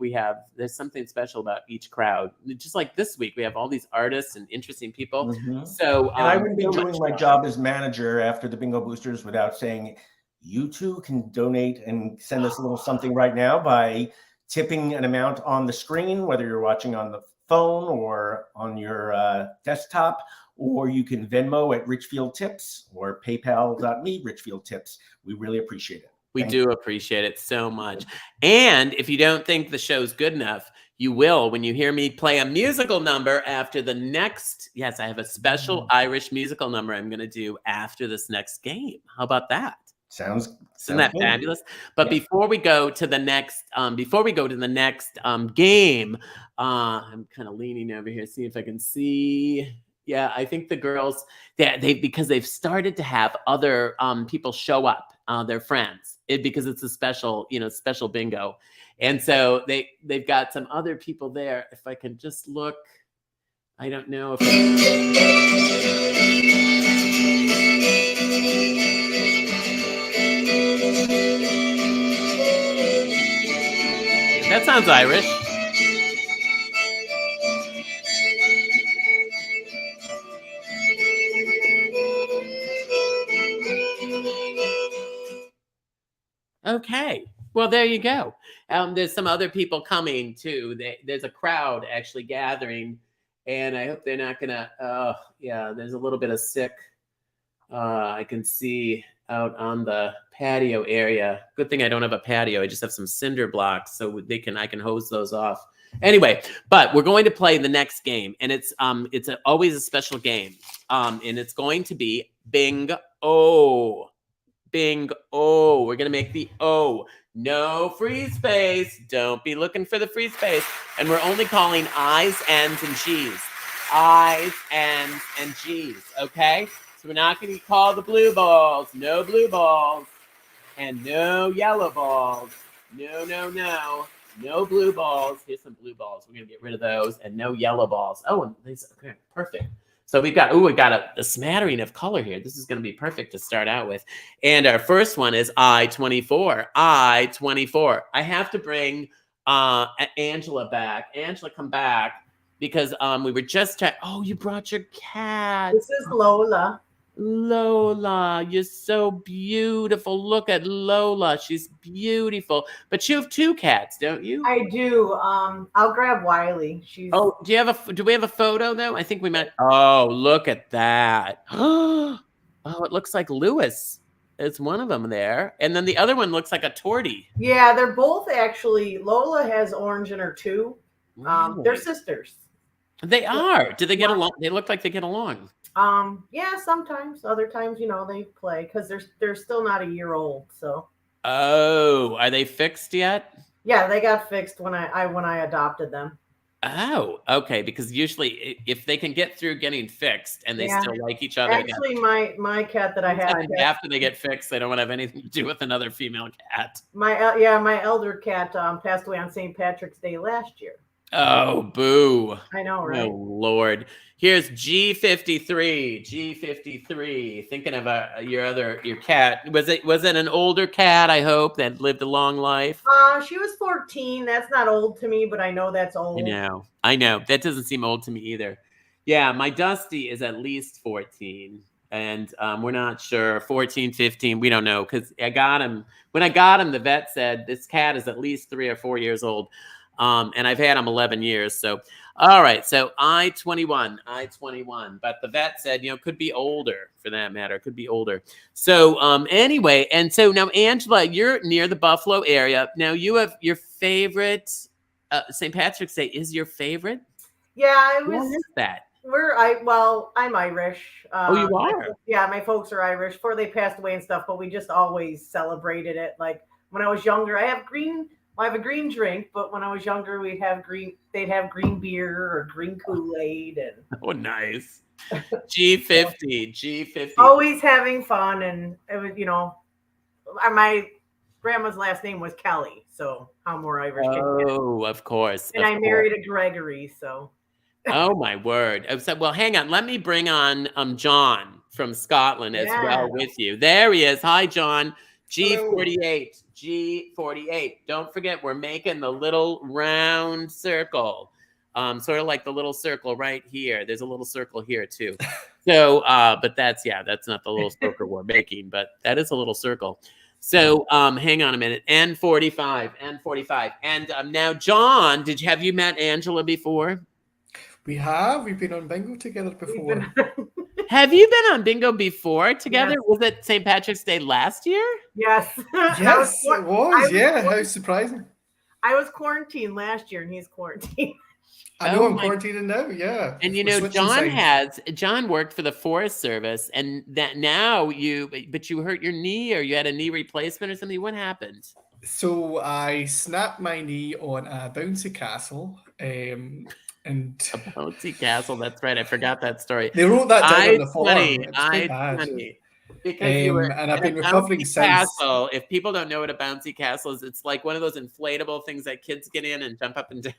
there's something special about each crowd. Just like this week, we have all these artists and interesting people. So and I wouldn't be doing my job as manager after the Bingo Boosters without saying, you too can donate and send us a little something right now by tipping an amount on the screen, whether you're watching on the phone or on your desktop, or you can Venmo at Richfield Tips or PayPal.me Richfield Tips. We really appreciate it. We do appreciate it so much. And if you don't think the show's good enough, you will when you hear me play a musical number after the next. Yes, I have a special Irish musical number I'm going to do after this next game. How about that? Isn't that fabulous? But before we go to the next, game, I'm kind of leaning over here, see if I can see. Yeah, I think the girls because they've started to have other people show up, their friends, because it's a special bingo, and so they've got some other people there. If I can just look, I don't know if. That sounds Irish. Okay. Well, there you go. There's some other people coming too. There's a crowd actually gathering, and I hope they're not gonna. Yeah, there's a little bit of sick. I can see out on the patio area. Good thing I don't have a patio. I just have some cinder blocks, so I can hose those off. Anyway, but we're going to play the next game, and it's always a special game, and it's going to be Bing-O. Bing-O. We're gonna make the O. No free space. Don't be looking for the free space. And we're only calling I's, N's, and G's. I's, N's, and G's. Okay? So we're not going to call the blue balls. No blue balls. And no yellow balls. No, no, no. No blue balls. Here's some blue balls. We're going to get rid of those. And no yellow balls. Oh, and these, okay, perfect. So we've got a smattering of color here. This is going to be perfect to start out with. And our first one is I-24. I-24. I have to bring Angela back. Angela, come back. Because we were just trying. Oh, you brought your cat. This is Lola. Lola, you're so beautiful. Look at Lola. She's beautiful. But you have two cats, don't you? I do. I'll grab Wiley. She's. Oh, do we have a photo though? I think we might. Oh, look at that. Oh, it looks like Lewis. It's one of them there. And then the other one looks like a tortie. Yeah, they're both actually. Lola has orange in her too. Really? They're sisters. They are. Do they get along? They look like they get along. Yeah, sometimes. Other times, they play because they're still not a year old. So. Oh, are they fixed yet? Yeah, they got fixed when I adopted them. Oh, okay. Because usually, if they can get through getting fixed and they still like each other, actually, my cat that I have after they get fixed, they don't want to have anything to do with another female cat. My elder cat passed away on St. Patrick's Day last year. Oh, boo! I know, right? Oh, Lord. Here's G53. G53. Thinking of your cat. Was it an older cat? I hope that lived a long life. She was 14. That's not old to me, but I know that's old. I know. That doesn't seem old to me either. Yeah, my Dusty is at least 14, and we're not sure. 14, 15. We don't know because I got him. When I got him, the vet said this cat is at least 3 or 4 years old. And I've had him 11 years. So, all right. So I-21, but the vet said, could be older for that matter. Could be older. So, anyway. And so now, Angela, you're near the Buffalo area. Now you have your favorite, St. Patrick's Day is your favorite? Yeah, it was. What is that? I'm Irish. Oh, you are? My folks are Irish before they passed away and stuff, but we just always celebrated it. Like when I was younger, I have a green drink, but when I was younger, they'd have green beer or green Kool-Aid. And oh, nice. G50. Always having fun. And it was, my grandma's last name was Kelly. So how more Irish can you get? Oh, of course. And I married a Gregory, so. Oh, my word. Well, hang on. Let me bring on John from Scotland as well with you. There he is. Hi, John. G48. G48. Don't forget, we're making the little round circle. Sort of like the little circle right here. There's a little circle here too. So, but that's not the little circle we're making, but that is a little circle. So, hang on a minute. N45. And now, John, have you met Angela before? We have. We've been on bingo together before. Have you been on bingo before together? Yes. Was it St. Patrick's Day last year? Yes. Yes, it was. Yeah, how surprising. I was quarantined last year, and he's quarantined. I know I'm quarantining now, yeah. And John worked for the Forest Service, and that now you hurt your knee or you had a knee replacement or something. What happened? So I snapped my knee on a bouncy castle. And a bouncy castle, that's right. I forgot that story. They wrote that down on the form. I-20. Because you were and I've been recovering since. Castle, if people don't know what a bouncy castle is, it's like one of those inflatable things that kids get in and jump up and down.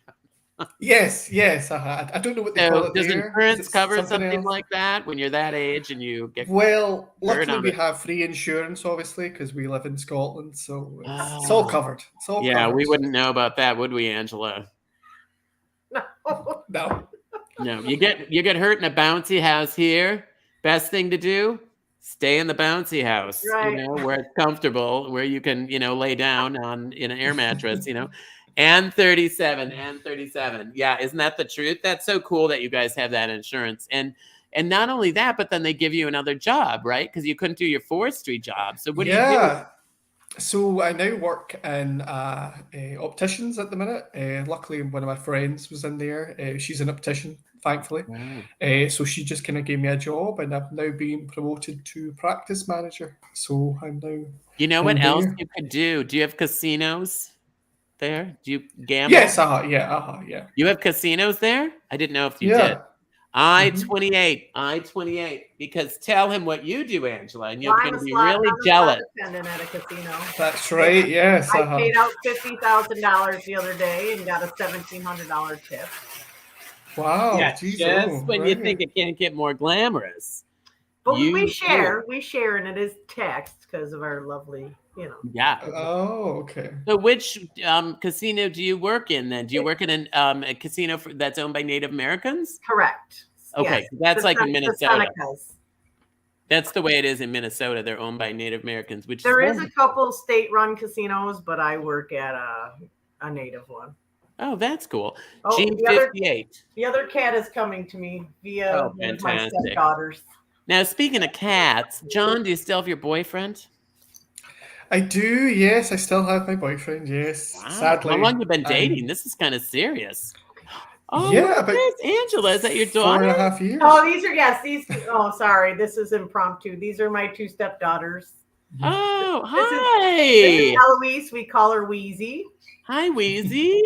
Yes. I don't know what they call it. Does insurance cover something like that when you're that age and you get? Well, luckily we have free insurance, obviously, because we live in Scotland, so it's all covered. It's all covered. We wouldn't know about that, would we, Angela? No. You get hurt in a bouncy house here. Best thing to do: Stay in the bouncy house, Right. where it's comfortable, where you can, lay down in an air mattress, And 37. Yeah, isn't that the truth? That's so cool that you guys have that insurance. And not only that, but then they give you another job, right? Because you couldn't do your forestry job. So what do you do? So I now work in opticians at the minute. Luckily, one of my friends was in there. She's an optician, thankfully. Wow. So she just kind of gave me a job, and I've now been promoted to practice manager. So I'm now. You know in what else there. you could do? Do you have casinos there? Do you gamble? Yes, yeah. You have casinos there? I didn't know if you Yeah. did. I-28, because tell him what you do, Angela, and you're Well, going I'm to a be slot really jealous. attendant at a casino. That's right. Yes. I paid out $50,000 the other day and got a $1,700 tip. Wow. Yeah, geez, just when you right. think it can't get more glamorous. But You we do share, it. and it is taxed because of our lovely, Yeah. Oh, okay. So which casino do you work in then? Do you work in a casino that's owned by Native Americans? Correct. Okay, Yes. that's like in The Minnesota. Senecas. That's the way it is in Minnesota. They're owned by Native Americans, which There is is a couple state-run casinos, but I work at a native one. Oh, that's cool. Oh, G58. The other cat is coming to me via one of my fantastic. stepdaughters. Now, speaking of cats, John, do you still have your boyfriend? I do. Yes, I still have my boyfriend. Yes. Wow. Sadly. How long have you been dating? This is kind of serious. Oh, Yeah, look at but this. Angela, is that your daughter? 4.5 years. Oh, these. Oh, sorry. This is impromptu. These are my two stepdaughters. Oh, This is hi. Eloise. We call her Wheezy. Hi, Wheezy.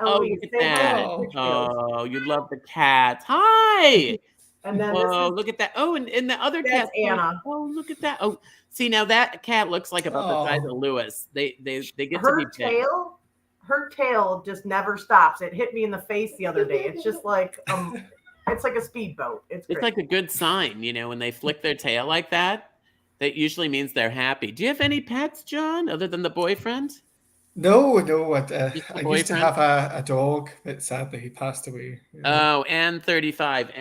Oh, Eloise, look at say hi, that. Richfield. Oh, you love the cats. Hi. And then Whoa, look at that. Oh, and the other that's cat. Anna. Oh, look at that. Oh, see, now that cat looks like about the size Oh. of Lewis. They get to Her be big. tail just never stops. It hit me in the face the other day. It's just like it's like a speedboat. It's like a good sign, when they flick their tail like that. That usually means they're happy. Do you have any pets, John, other than the boyfriend? No. I Just used to boyfriend? have a dog, but sadly he passed away. Oh, and 35.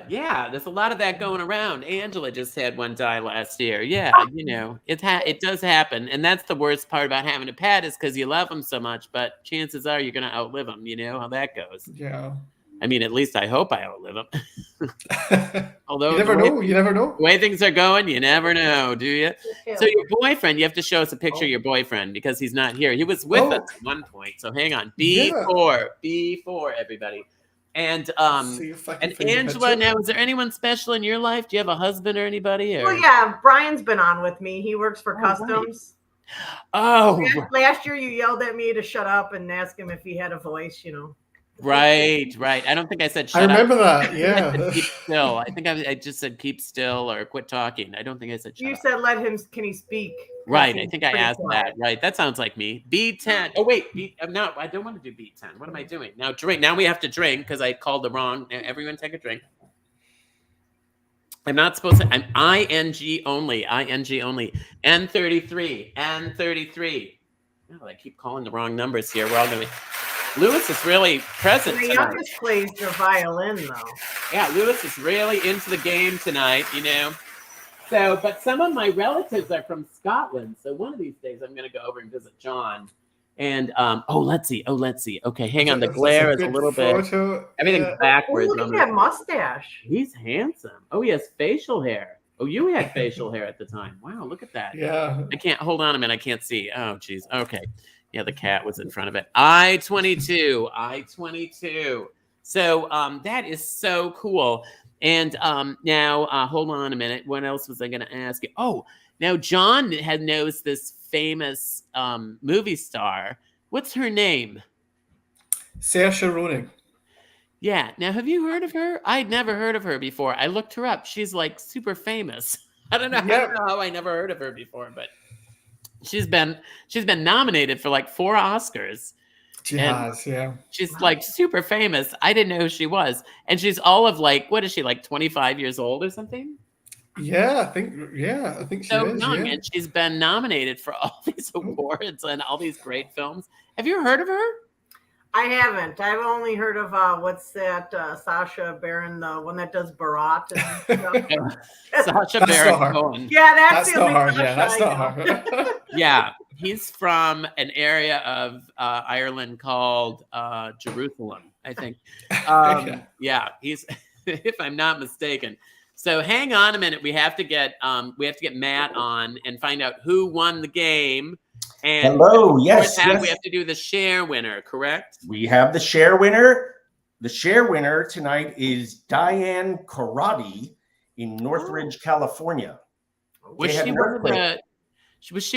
Yeah, there's a lot of that going around. Angela just had one die last year. Yeah, it does happen, and that's the worst part about having a pet is because you love them so much, but chances are you're going to outlive them. You know how that goes. Yeah. I mean, at least I hope I outlive them. Although You never know. the way things are going, you never know, do you? So your boyfriend, you have to show us a picture of your boyfriend because he's not here. He was with us at one point. So hang on. B4, everybody. And See if I can and find the Angela, picture. now is there anyone special in your life? Do you have a husband or anybody? Or? Well, yeah, Brian's been on with me. He works for customs. Oh, last year you yelled at me to shut up and ask him if he had a voice, Right. I don't think I said shut I up. remember that. I Yeah. said keep still. I think I just said keep still or quit talking. I don't think I said shut You up. said can he speak? Right. I think I Pretty asked quiet. that. Right. That sounds like me. B10. Oh, wait. No, I don't want to do B10. What am I doing? Now drink. Now we have to drink because I called the wrong. Everyone take a drink. I'm not supposed to. I'm ING only. N33. Oh, I keep calling the wrong numbers here. We're all going to be. Lewis is really present The tonight. youngest plays the violin, though. Yeah, Lewis is really into the game tonight, So, but some of my relatives are from Scotland. So one of these days I'm going to go over and visit John. And, let's see. Okay, hang on. The glare is a little bit. Everything's backwards. Look at that mustache. He's handsome. Oh, he has facial hair. Oh, you had facial hair at the time. Wow, look at that. Yeah. I can't, hold on a minute. I can't see. Oh, geez. Okay. Yeah, the cat was in front of it. I-22. So that is so cool. And now, hold on a minute. What else was I going to ask you? Oh, now John knows this famous movie star. What's her name? Saoirse Ronan. Yeah. Now, have you heard of her? I'd never heard of her before. I looked her up. She's like super famous. I don't know how I never heard of her before, but she's been nominated for like 4 Oscars. She has, yeah. She's like super famous. I didn't know who she was. And she's all of like, what is she, like 25 years old or something? Yeah, I think she So is. young, Yeah. and she's been nominated for all these awards and all these great films. Have you heard of her? I haven't. I've only heard of what's that? Sasha Baron, the one that does Barat and stuff. Sasha That's Baron not hard. Cohen. Yeah, that's That's the not only hard. Sasha Yeah, that's I not know. hard. Yeah, he's from an area of Ireland called Jerusalem, I think. Yeah, he's, if I'm not mistaken. So hang on a minute. We have to get Matt on and find out who won the game. And Hello, yes, that, yes. we have to do the share winner, correct? We have the share winner. The share winner tonight is Diane Karate in Northridge, California. Was she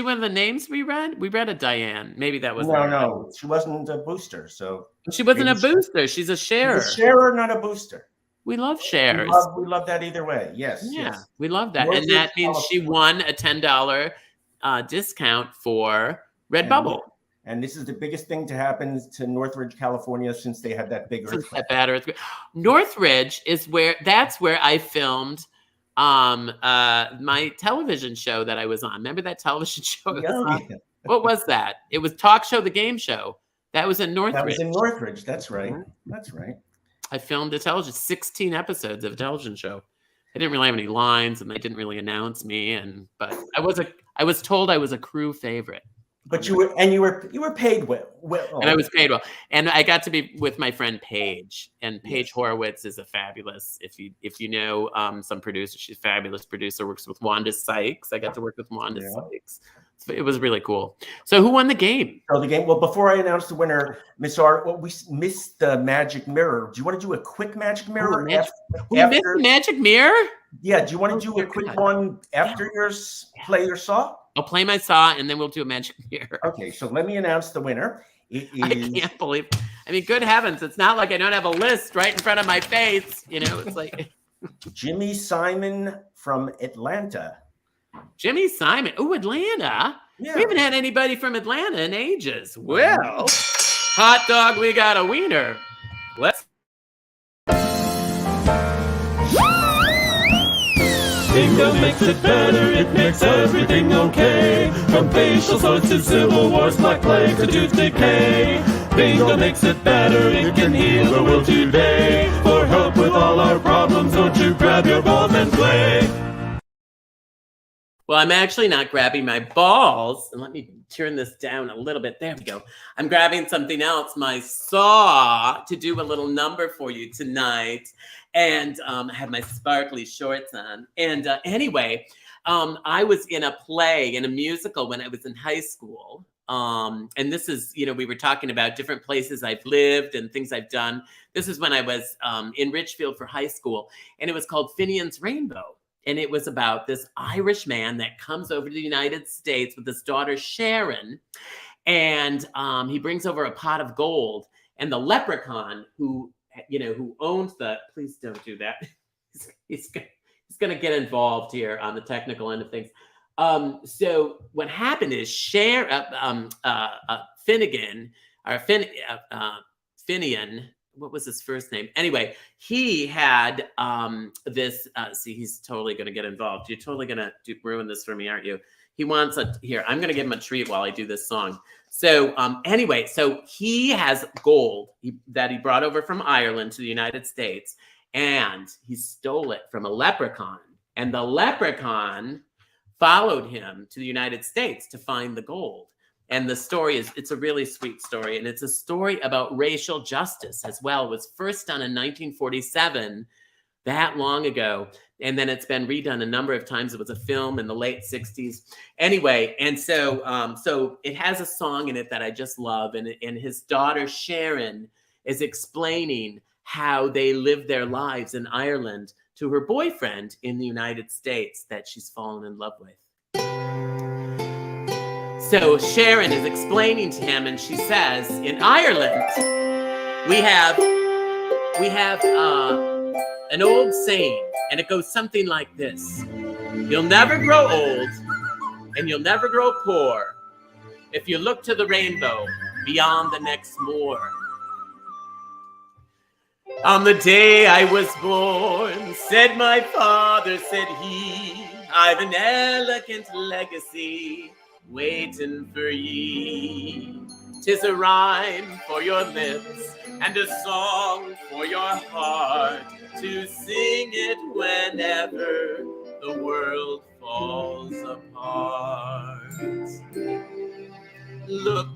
one of the names we read? We read a Diane. Maybe that was no. She wasn't a booster. So she wasn't a booster. She's a sharer. She's a sharer, not a booster. We love shares. We love that either way. Yes. Yeah, yes. we love that. Northridge, And that means she won a $10 discount for Redbubble. And this is the biggest thing to happen to Northridge, California, since they had that big earthquake. That bad earthquake. Northridge is where I filmed my television show that I was on. Remember that television show? What was that? It was Talk Show, the game show. That was in Northridge. That was in Northridge. That's right. That's right. I filmed 16 episodes of a television show. I didn't really have any lines, and they didn't really announce me. But I was told I was a crew favorite. But you were paid well. And I was paid well. And I got to be with my friend Paige. And Paige Horowitz is a fabulous, if you know some producer, she's a fabulous producer, works with Wanda Sykes. I got to work with Wanda Sykes. So it was really cool. So who won the game? So the game, well, before I announce the winner, Miss Art, we missed the magic mirror. Do you want to do a quick magic mirror? We missed the magic mirror? Yeah, do you want to do a quick one after play your saw? I'll play my saw and then we'll do a magic mirror. Okay, so let me announce the winner. I can't believe. I mean, good heavens! It's not like I don't have a list right in front of my face. You know, it's like Jimmy Simon from Atlanta. Jimmy Simon. Oh, Atlanta. Yeah. We haven't had anybody from Atlanta in ages. Well, hot dog, we got a wiener. Let's. Bingo makes it better, it makes everything okay. From facial sores to civil wars, black plague to tooth decay. Bingo makes it better, it can heal the world today. For help with all our problems, won't you grab your balls and play? Well, I'm actually not grabbing my balls. And let me turn this down a little bit. There we go. I'm grabbing something else, my saw, to do a little number for you tonight. And I have my sparkly shorts on. And anyway, I was in a play, in a musical when I was in high school. And this is, we were talking about different places I've lived and things I've done. This is when I was in Richfield for high school. And it was called Finian's Rainbow. And it was about this Irish man that comes over to the United States with his daughter, Sharon. And he brings over a pot of gold. And the leprechaun who owns please don't do that. He's going to get involved here on the technical end of things. So what happened is Finian, what was his first name? Anyway, he had this. See, he's totally going to get involved. You're totally going to ruin this for me, aren't you? He wants here. I'm going to give him a treat while I do this song. So anyway, so he has gold that he brought over from Ireland to the United States, and he stole it from a leprechaun. And the leprechaun followed him to the United States to find the gold. And the story it's a really sweet story. And it's a story about racial justice as well. It was first done in 1947, that long ago. And then it's been redone a number of times. It was a film in the late 60s. Anyway, and so it has a song in it that I just love. And his daughter, Sharon, is explaining how they live their lives in Ireland to her boyfriend in the United States that she's fallen in love with. So Sharon is explaining to him, and she says, in Ireland, we have an old saying, and it goes something like this: you'll never grow old, and you'll never grow poor if you look to the rainbow beyond the next moor. On the day I was born, said my father, said he, I've an elegant legacy waiting for ye. 'Tis a rhyme for your lips and a song for your heart, to sing it whenever the world falls apart. Look,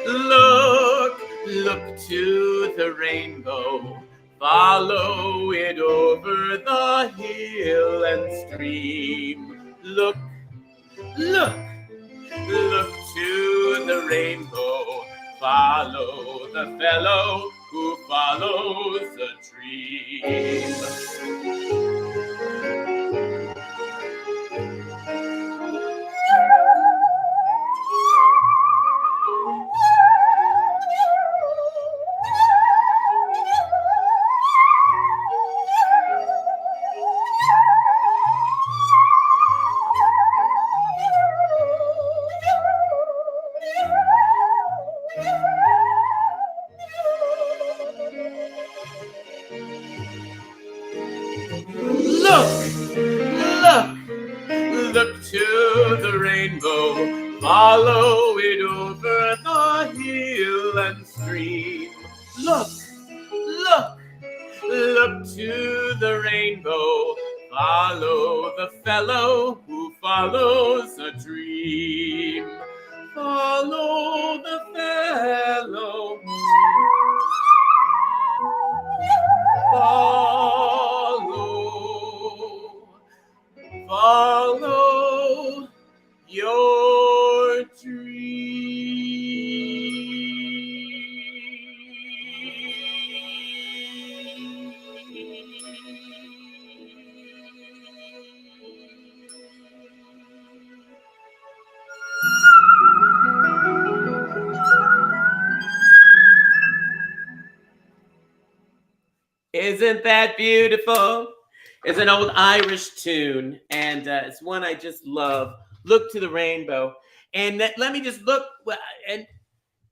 look, look to the rainbow. Follow it over the hill and stream. Look, look, look to the rainbow. Follow the fellow who follows a dream. Look to the rainbow, follow it over the hill and stream. Look, look, look to the rainbow, follow the fellow who follows a dream. Follow the fellow. Follow your Isn't that beautiful? It's an old Irish tune, and it's one I just love. Look to the rainbow. And let me just look, and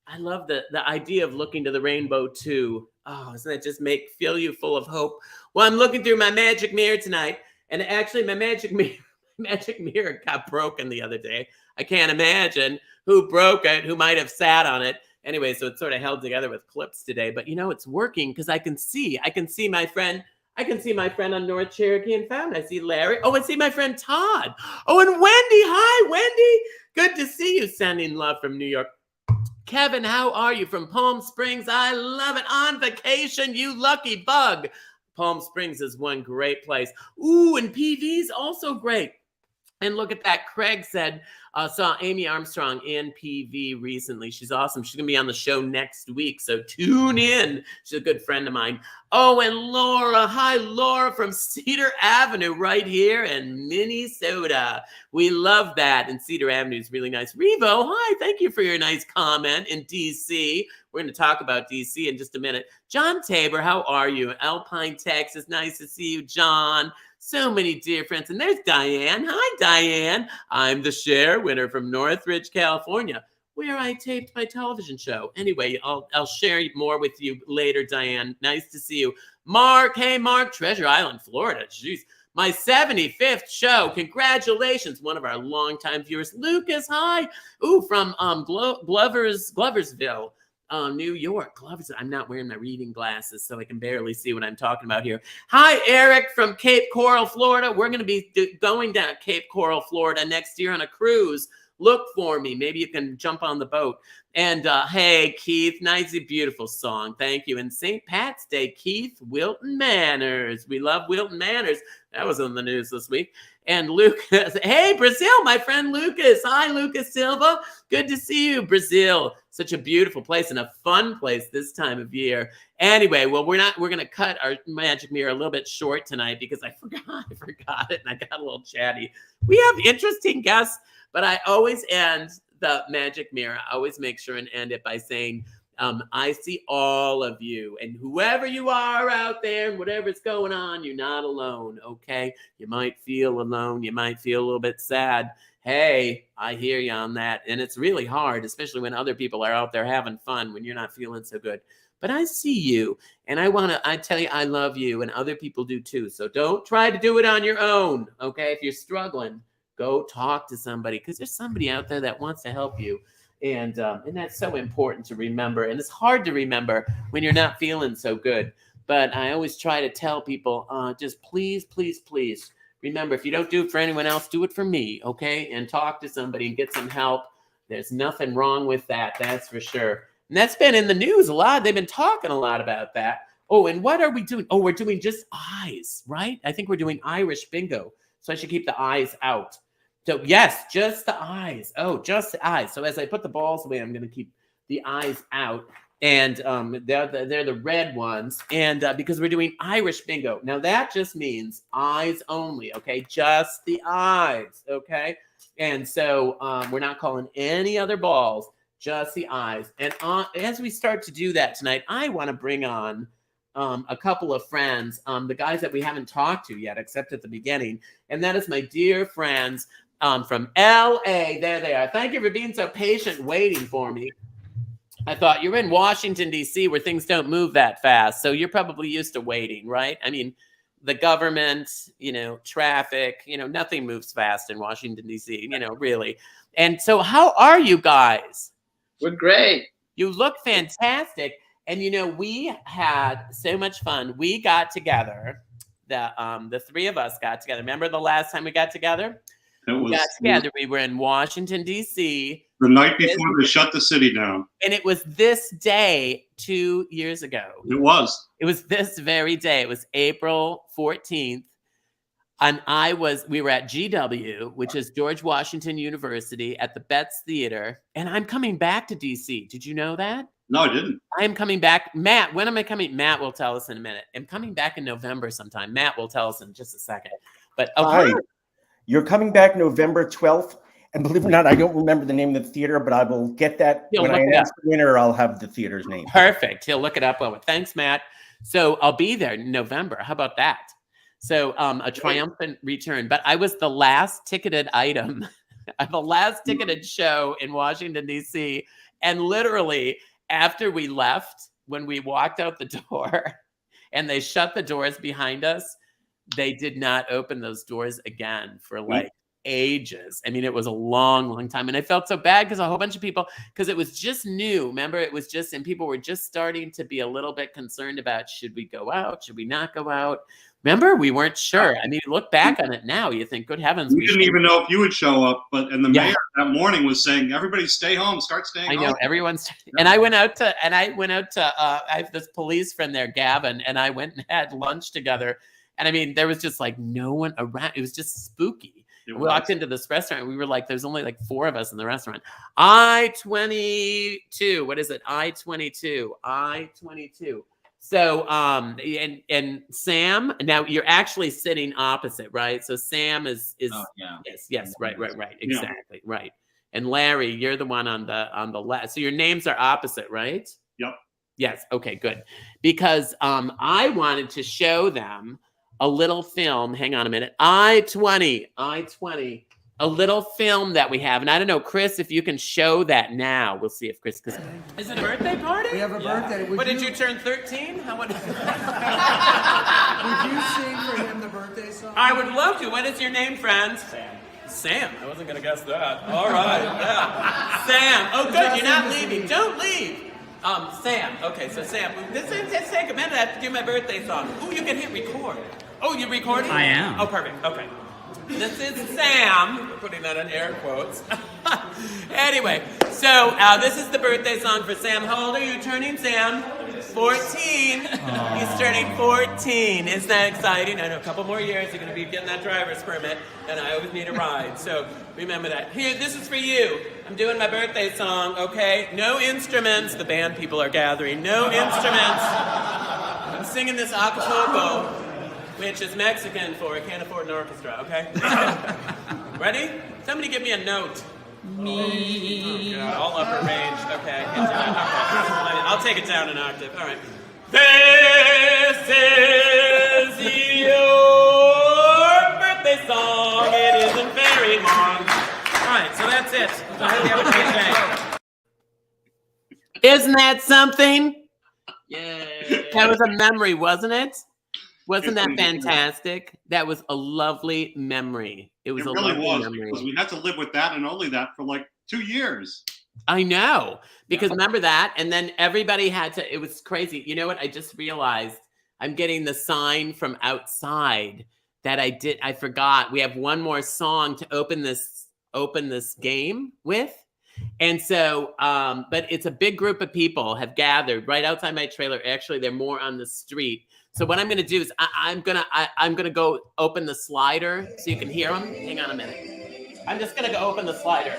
I love the idea of looking to the rainbow too. Oh, doesn't that just fill you full of hope? Well, I'm looking through my magic mirror tonight, and actually my magic mirror got broken the other day. I can't imagine who broke it, who might have sat on it. Anyway, so it's sort of held together with clips today, but you know, it's working because I can see my friend. I can see my friend on North Cherokee and Fountain. I see Larry. Oh, I see my friend Todd. Oh, and Wendy. Hi, Wendy. Good to see you. Sending love from New York. Kevin, how are you from Palm Springs? I love it. On vacation, you lucky bug. Palm Springs is one great place. Ooh, and PV's also great. And look at that. Craig said, saw Amy Armstrong in PV recently. She's awesome. She's going to be on the show next week, so tune in. She's a good friend of mine. Oh, and Laura. Hi, Laura from Cedar Avenue right here in Minnesota. We love that, and Cedar Avenue is really nice. Revo, hi. Thank you for your nice comment in D.C. We're going to talk about D.C. in just a minute. John Tabor, how are you? Alpine, Texas. Nice to see you, John. So many dear friends. And there's Diane. Hi, Diane. I'm the Cher winner from Northridge, California, where I taped my television show. Anyway, I'll share more with you later, Diane. Nice to see you. Mark. Hey, Mark. Treasure Island, Florida. Jeez. My 75th show. Congratulations. One of our longtime viewers. Lucas, hi. Ooh, from Gloversville. New York. Gloves. I'm not wearing my reading glasses, so I can barely see what I'm talking about here. Hi, Eric from Cape Coral, Florida. We're going to be going down Cape Coral, Florida next year on a cruise. Look for me. Maybe you can jump on the boat. And hey, Keith, nice, beautiful song. Thank you. And St. Pat's Day, Keith, Wilton Manors. We love Wilton Manors. That was on the news this week. And Lucas, hey, Brazil, my friend Lucas. Hi, Lucas Silva. Good to see you, Brazil. Such a beautiful place and a fun place this time of year. Anyway, well, we're going to cut our magic mirror a little bit short tonight because I forgot it and I got a little chatty. We have interesting guests, but I always end the magic mirror. I always make sure and end it by saying, I see all of you, and whoever you are out there and whatever's going on, you're not alone, okay? You might feel alone. You might feel a little bit sad. Hey, I hear you on that. And it's really hard, especially when other people are out there having fun when you're not feeling so good. But I see you, and I tell you, I love you, and other people do too. So don't try to do it on your own, okay? If you're struggling, go talk to somebody, because there's somebody out there that wants to help you. And that's so important to remember. And it's hard to remember when you're not feeling so good. But I always try to tell people, just please, please, please remember, if you don't do it for anyone else, do it for me, okay? And talk to somebody and get some help. There's nothing wrong with that, that's for sure. And that's been in the news a lot. They've been talking a lot about that. Oh, and what are we doing? Oh, we're doing just eyes, right? I think we're doing Irish bingo. So I should keep the eyes out. So yes, just the eyes. Oh, just the eyes. So as I put the balls away, I'm going to keep the eyes out. And they're the red ones. And because we're doing Irish bingo. Now that just means eyes only, okay? Just the eyes, okay? And so we're not calling any other balls, just the eyes. And as we start to do that tonight, I want to bring on a couple of friends, the guys that we haven't talked to yet, except at the beginning. And that is my dear friends from LA. There they are. Thank you for being so patient waiting for me. I thought you're in Washington, D.C., where things don't move that fast. So you're probably used to waiting, right? I mean, the government, traffic, nothing moves fast in Washington, D.C., really. And so how are you guys? We're great. You look fantastic. And, we had so much fun. We got together. The three of us got together. Remember the last time we got together? We got together. We were in Washington, D.C. The night before they shut the city down. And it was this day 2 years ago. It was. It was this very day. It was April 14th. And we were at GW, which is George Washington University, at the Betts Theater. And I'm coming back to D.C. Did you know that? No, I didn't. I am coming back. Matt, when am I coming? Matt will tell us in a minute. I'm coming back in November sometime. Matt will tell us in just a second. But Hi. You're coming back November 12th. And believe it or not, I don't remember the name of the theater, but I will get that. When I announce the winner, I'll have the theater's name. Perfect. He'll look it up. Well, thanks, Matt. So I'll be there in November. How about that? So a triumphant return. But I was the last ticketed item. The last ticketed show in Washington, D.C. And literally, after we left, when we walked out the door and they shut the doors behind us, they did not open those doors again for like ages. I mean, it was a long, long time. And I felt so bad because a whole bunch of people, because it was just new. Remember, it was just, and people were just starting to be a little bit concerned about, should we go out? Should we not go out? Remember, we weren't sure. I mean, you look back on it now, you think, good heavens. We didn't even know if you would show up. And the mayor that morning was saying, everybody stay home, start staying home. I know, everyone's. And I went out to, I have this police friend there, Gavin, and I went and had lunch together. And I mean, there was just like no one around. It was just spooky. We walked into this restaurant. And we were like, there's only like 4 of us in the restaurant. I-22. What is it? I-22. So, and Sam, now you're actually sitting opposite, right? So Sam is yes, right, exactly, right. And Larry, you're the one on the left. So your names are opposite, right? Yep. Yes. Okay, good. Because I wanted to show them a little film. Hang on a minute. I-20, a little film that we have. And I don't know, Chris, if you can show that now. We'll see if Chris, is it a birthday party? We have a birthday. What, did you turn 13? Would you sing for him the birthday song? I would love to. What is your name, friend? Sam. I wasn't going to guess that. All right. Yeah. Sam. Oh, good. You're not leaving. Don't leave. Sam. Okay, so Sam, let's take a minute. I have to do my birthday song. Oh, you can hit record. Oh, you're recording? I am. Oh, perfect. Okay. This is Sam. We're putting that in air quotes. Anyway, so this is the birthday song for Sam. How old are you turning, Sam? 14. Aww. He's turning 14. Isn't that exciting? I know a couple more years you're going to be getting that driver's permit, and I always need a ride. So remember that. Here, this is for you. I'm doing my birthday song, okay? No instruments. The band people are gathering. No instruments. I'm singing this acapulco, which is Mexican for I can't afford an orchestra, okay? Ready? Somebody give me a note. Me. Oh, God, all upper range. Okay, I can't do it. Okay. I'll take it down an octave. All right. This is your birthday song. It isn't very long. All right, so that's it. So I hope you have a great day. Isn't that something? Yay. That was a memory, wasn't it? Wasn't that fantastic? That was a lovely memory. It was a lovely memory. Because we had to live with that and only that for like 2 years. I know, because remember that? And then everybody had to, it was crazy. You know what? I just realized I'm getting the sign from outside that I forgot. We have one more song to open this game with. And so, but it's a big group of people have gathered right outside my trailer. Actually, they're more on the street. So what I'm going to do is I'm going to go open the slider so you can hear them. Hang on a minute. I'm just going to go open the slider.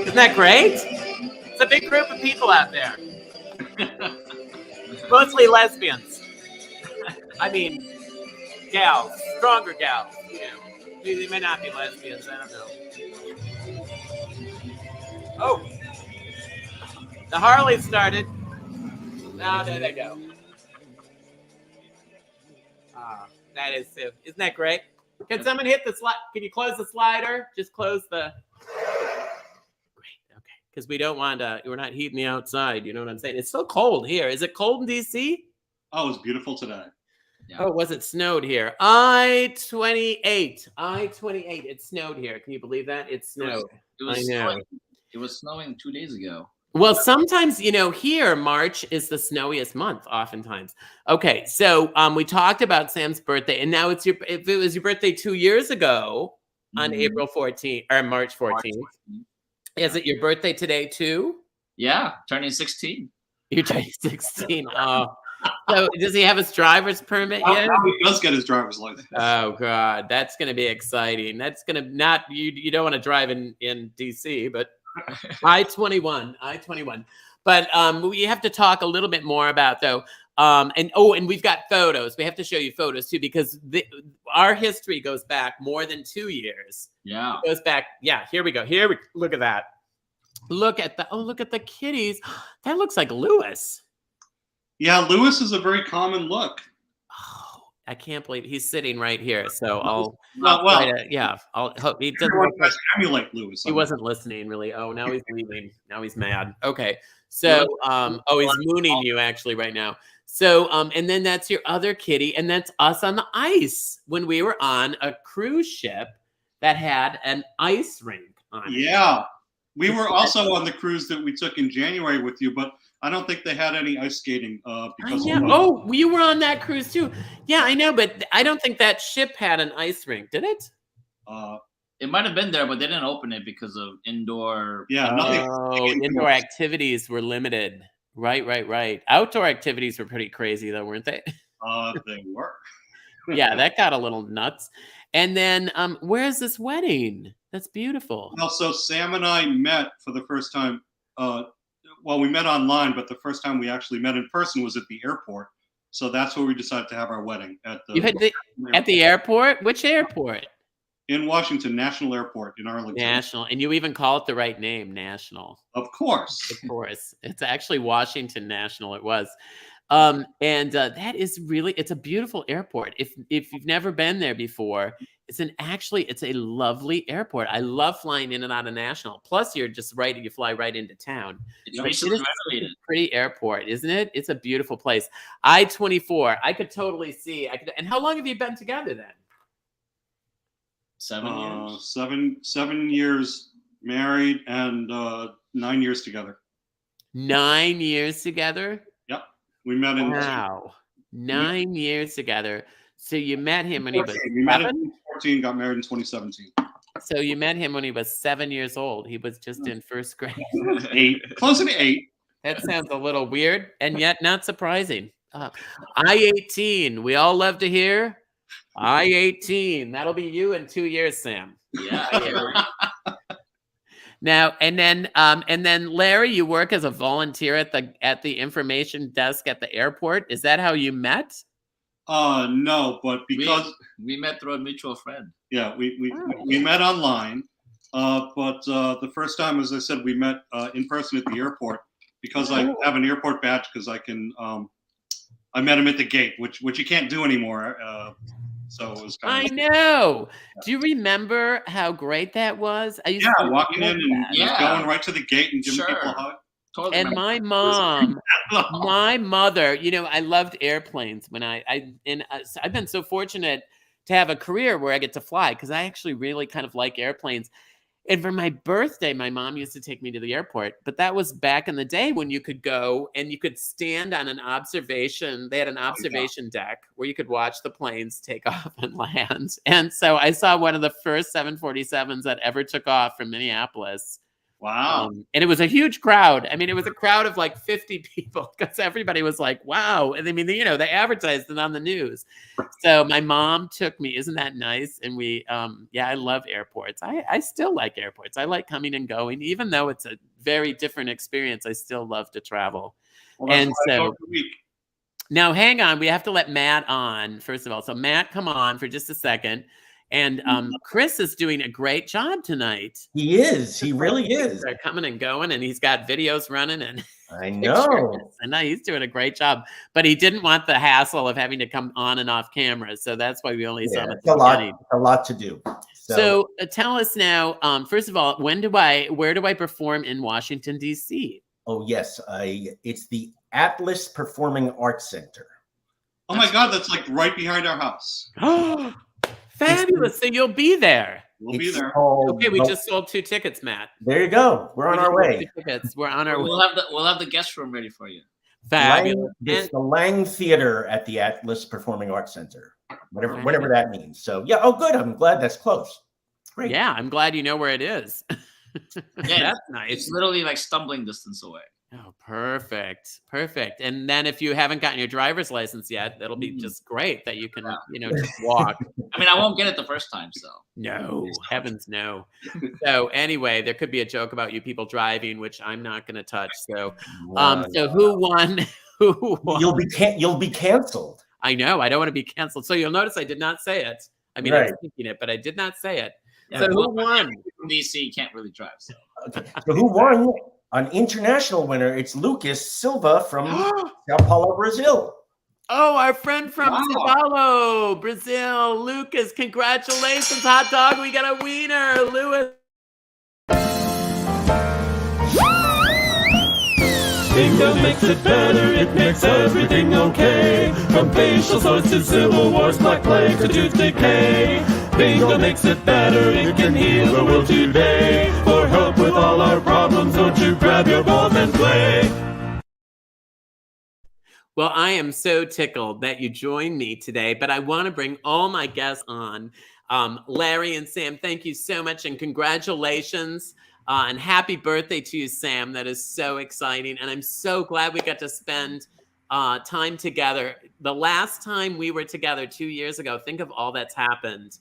Isn't that great? It's a big group of people out there. Mostly lesbians. I mean, gals, stronger gals. You know, they may not be lesbians. I don't know. Oh, the Harley started. Now there they go. That is, isn't that great? Can someone hit the slide? Can you close the slider? Just close the. Great. Okay. Because we don't want to. We're not heating the outside. You know what I'm saying? It's so cold here. Is it cold in DC? Oh, it was beautiful today. Yeah. Oh, was it snowed here? I-28. It snowed here. Can you believe that? It snowed. I know. It was snowing 2 days ago. Well, sometimes, you know, here, March is the snowiest month, oftentimes. Okay, so we talked about Sam's birthday, and now if it was your birthday 2 years ago on April 14th, or March 14th, is it your birthday today, too? Yeah, turning 16. You're turning 16. So does he have his driver's permit yet? He does get his driver's license. Oh, God, that's going to be exciting. That's going to not, you don't want to drive in DC, but I-21. But we have to talk a little bit more about, though. And we've got photos. We have to show you photos, too, because our history goes back more than 2 years. Yeah. It goes back. Yeah, here we go. Look at that. Look at the kitties. That looks like Lewis. Yeah, Lewis is a very common look. Oh, I can't believe he's sitting right here. So I'll hope he doesn't emulate Lewis. He wasn't listening really. Oh, now he's leaving. Now he's mad. Okay. So he's mooning you actually right now. So and then that's your other kitty, and that's us on the ice when we were on a cruise ship that had an ice rink on it. Yeah. We were also on the cruise that we took in January with you, but I don't think they had any ice skating because Oh, you were on that cruise too. Yeah, I know, but I don't think that ship had an ice rink, did it? It might have been there, but they didn't open it because of indoor. Yeah, indoor activities were limited. Right. Outdoor activities were pretty crazy, though, weren't they? They were. Yeah, that got a little nuts. And then, where's this wedding? That's beautiful. Well, so Sam and I met for the first time. Well, we met online, but the first time we actually met in person was at the airport. So that's where we decided to have our wedding at the airport. Which airport? In Washington, National Airport in Arlington. National, and you even call it the right name, National. Of course. It's actually Washington National. It was. That is really, it's a beautiful airport. If you've never been there before, it's a lovely airport. I love flying in and out of National. Plus, you fly right into town. It's a pretty airport, isn't it? It's a beautiful place. I-24. I could totally see. And how long have you been together then? 7 years. 7 years married and 9 years together. 9 years together? Yep. We met in 9 years together. So you met him when he was 7? We met in 2014, got married in 2017. So you met him when he was 7 years old. He was just in first grade. 8. Close to 8. That sounds a little weird and yet not surprising. I-18. We all love to hear I-18. That'll be you in 2 years, Sam. Yeah. Now and then Larry, you work as a volunteer at the information desk at the airport. Is that how you met? No, but because we met through a mutual friend. Yeah, we met online. But the first time, as I said, we met in person at the airport because I have an airport badge because I can. I met him at the gate, which you can't do anymore. So it was kind of. I know. Do you remember how great that was? Walking in and going right to the gate and giving people a hug. Totally And remember. my mother, you know, I loved airplanes when so I've been so fortunate to have a career where I get to fly because I actually really kind of like airplanes. And for my birthday, my mom used to take me to the airport, but that was back in the day when you could go and you could stand on an observation. They had an observation deck where you could watch the planes take off and land. And so I saw one of the first 747s that ever took off from Minneapolis. Wow. And it was a huge crowd. I mean, it was a crowd of like 50 people because everybody was like, wow. And I mean, you know, they advertised it on the news. So my mom took me. Isn't that nice? And we, I love airports. I still like airports. I like coming and going, even though it's a very different experience. I still love to travel. Well, that's And why I go so every week. now hang on. We have to let Matt on, first of all. So Matt, come on for just a second. And Chris is doing a great job tonight. He is. He really is. They're coming and going, and he's got videos running, and I know. and he's doing a great job. But he didn't want the hassle of having to come on and off camera, so that's why we only saw him at the beginning. A lot to do. So tell us now. First of all, where do I perform in Washington D.C.? Oh yes, it's the Atlas Performing Arts Center. Oh my God, that's like right behind our house. Fabulous! So you'll be there. We'll be there. Okay, we just sold 2 tickets, Matt. There you go. We're on our way. We're on our way. We'll have the guest room ready for you. Fabulous. It's the Lang Theater at the Atlas Performing Arts Center. Whatever that means. So yeah. Oh, good. I'm glad that's close. Great. Yeah, I'm glad you know where it is. Yeah, that's nice. It's literally like stumbling distance away. Oh, perfect. And then if you haven't gotten your driver's license yet, that'll be just great that you can, just walk. I mean, I won't get it the first time, so. No, heavens no. So anyway, there could be a joke about you people driving, which I'm not going to touch. So, so who won? Who won? You'll be canceled. I know. I don't want to be canceled. So you'll notice I did not say it. I mean, I was thinking it, but I did not say it. Yeah, so who won? DC can't really drive. So, so who won? An international winner, it's Lucas Silva from Sao Paulo, Brazil. Oh, our friend from Sao Paulo, Brazil, Lucas. Congratulations, hot dog. We got a wiener, Lewis. Bingo makes it better, it makes everything okay. From facial sores to civil wars, black plague to tooth decay. Bingo makes it better, it can heal the world today. For help with all our problems, don't you grab your balls and play. Well, I am so tickled that you joined me today, but I want to bring all my guests on. Larry and Sam, thank you so much, and congratulations. And happy birthday to you, Sam. That is so exciting. And I'm so glad we got to spend time together. The last time we were together 2 years ago, think of all that's happened.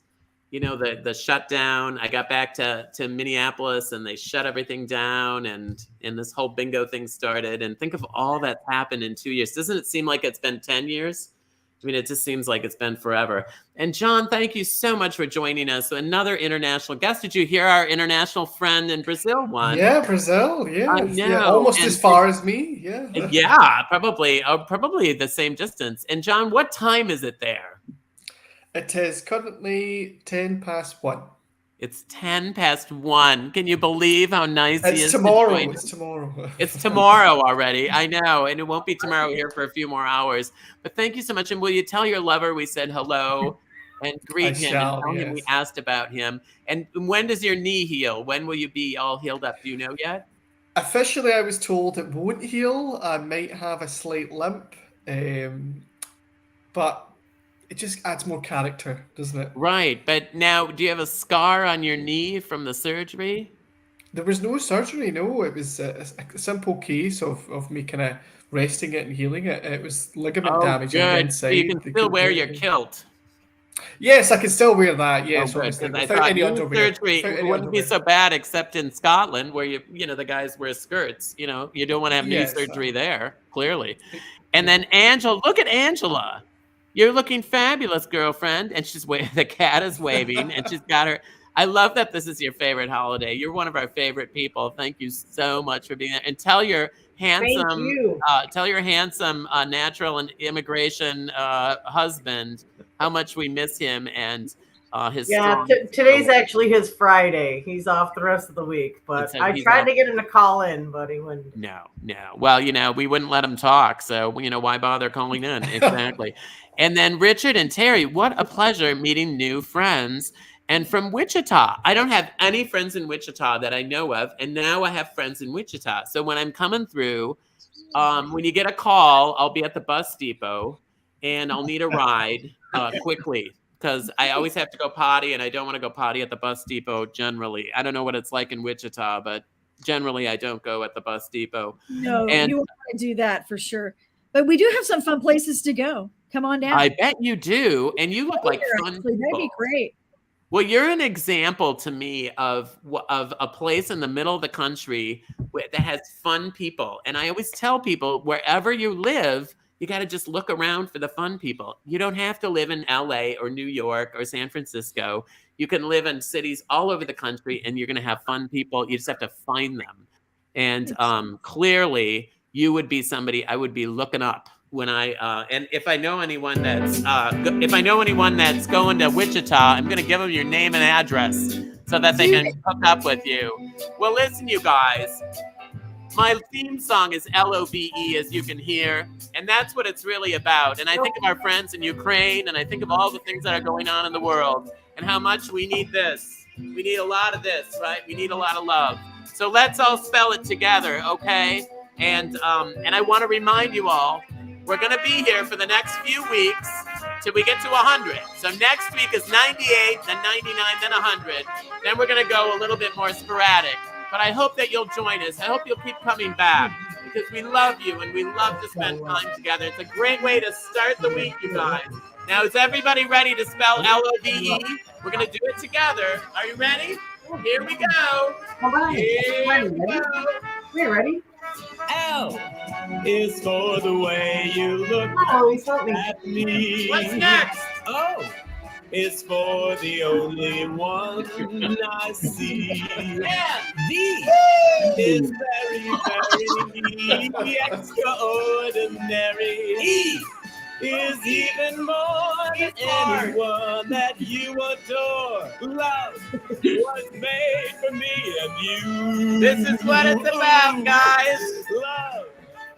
You know, the shutdown. I got back to Minneapolis and they shut everything down and this whole bingo thing started. And think of all that's happened in 2 years. Doesn't it seem like it's been 10 years? I mean, it just seems like it's been forever. And John, thank you so much for joining us. So another international guest. Did you hear our international friend in Brazil won? Yeah, Brazil. Yeah, I know. Yeah, almost as far as me. Yeah. Yeah, probably the same distance. And John, what time is it there? It is currently 1:10. It's 1:10. Can you believe how nice he is? It's tomorrow. It's tomorrow. It's tomorrow already. I know. And it won't be tomorrow here for a few more hours. But thank you so much. And will you tell your lover we said hello and greet him and tell him we asked about him? And when does your knee heal? When will you be all healed up? Do you know yet? Officially, I was told it won't heal. I might have a slight limp. But it just adds more character, doesn't it? Right. But now, do you have a scar on your knee from the surgery? There was no surgery, no. It was a simple case of me kind of resting it and healing it. It was ligament damage on the inside. So you can still wear your kilt. Yes, I can still wear that. Yes, obviously, without any underwear. Surgery wouldn't be so bad, except in Scotland, where the guys wear skirts. You don't want to have knee surgery there, clearly. And then Angela, look at Angela. You're looking fabulous, girlfriend. And the cat is waving, and she's got her. I love that this is your favorite holiday. You're one of our favorite people. Thank you so much for being there. And tell your handsome, natural and immigration husband how much we miss him. And His Yeah, song. today's actually his Friday. He's off the rest of the week, but So I he's tried off. to get him to call in, but he wouldn't. No. Well, we wouldn't let him talk, so why bother calling in? Exactly. And then Richard and Terry, what a pleasure meeting new friends. And from Wichita, I don't have any friends in Wichita that I know of, and now I have friends in Wichita. So when I'm coming through, when you get a call, I'll be at the bus depot, and I'll need a ride quickly. Because I always have to go potty, and I don't want to go potty at the bus depot generally. I don't know what it's like in Wichita, but generally I don't go at the bus depot. No, And you want to do that for sure. But we do have some fun places to go. Come on down. I bet you do. And you look like fun Actually, that'd be people. great. Well, you're an example to me of a place in the middle of the country that has fun people. And I always tell people, wherever you live, you got to just look around for the fun people. You don't have to live in LA or New York or San Francisco. You can live in cities all over the country, and you're going to have fun people. You just have to find them. And clearly, you would be somebody I would be looking up when and if I know anyone that's going to Wichita, I'm going to give them your name and address so that they can hook up with you. Well, listen, you guys. My theme song is LOVE, as you can hear, and that's what it's really about. And I think of our friends in Ukraine, and I think of all the things that are going on in the world, and how much we need this. We need a lot of this, right? We need a lot of love. So let's all spell it together, okay? And I want to remind you all, we're going to be here for the next few weeks till we get to 100. So next week is 98, then 99, then 100. Then we're going to go a little bit more sporadic. But I hope that you'll join us. I hope you'll keep coming back because we love you and we love to spend time together. It's a great way to start the week, you guys. Now, is everybody ready to spell LOVE? We're going to do it together. Are you ready? Here we go. Here we go. We're ready. L is for the way you look at me. What's next? O is for the only one I see. And D is very, very extraordinary. E is even more than anyone that you adore. Love was made for me and you. This is what it's about, guys. Love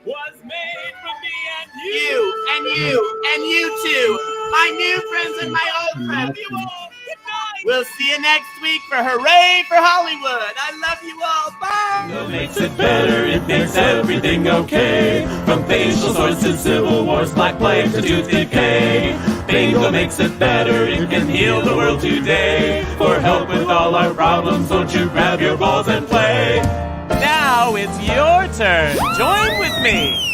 was made for me and you. You and you and you too. My new friends and my old friends. You all. Good night. We'll see you next week for Hooray for Hollywood. I love you all. Bye. It makes it better, it makes everything okay. From facial sores to civil wars, black plague to tooth decay. Bingo makes it better, it can heal the world today. For help with all our problems, don't you grab your balls and play. Now it's your turn. Join with me.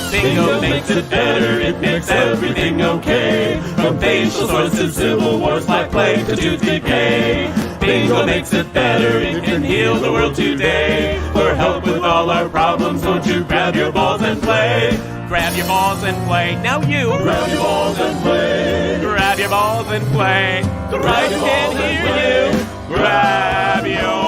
Bingo makes it better, it makes everything okay. From facial sores to civil wars, black plague to tooth decay. Bingo makes it better, it can heal the world today. For help with all our problems, don't you grab your balls and play. Grab your balls and play. Now you. Grab your balls and play. Grab your balls and play. Grab your balls and play. Grab your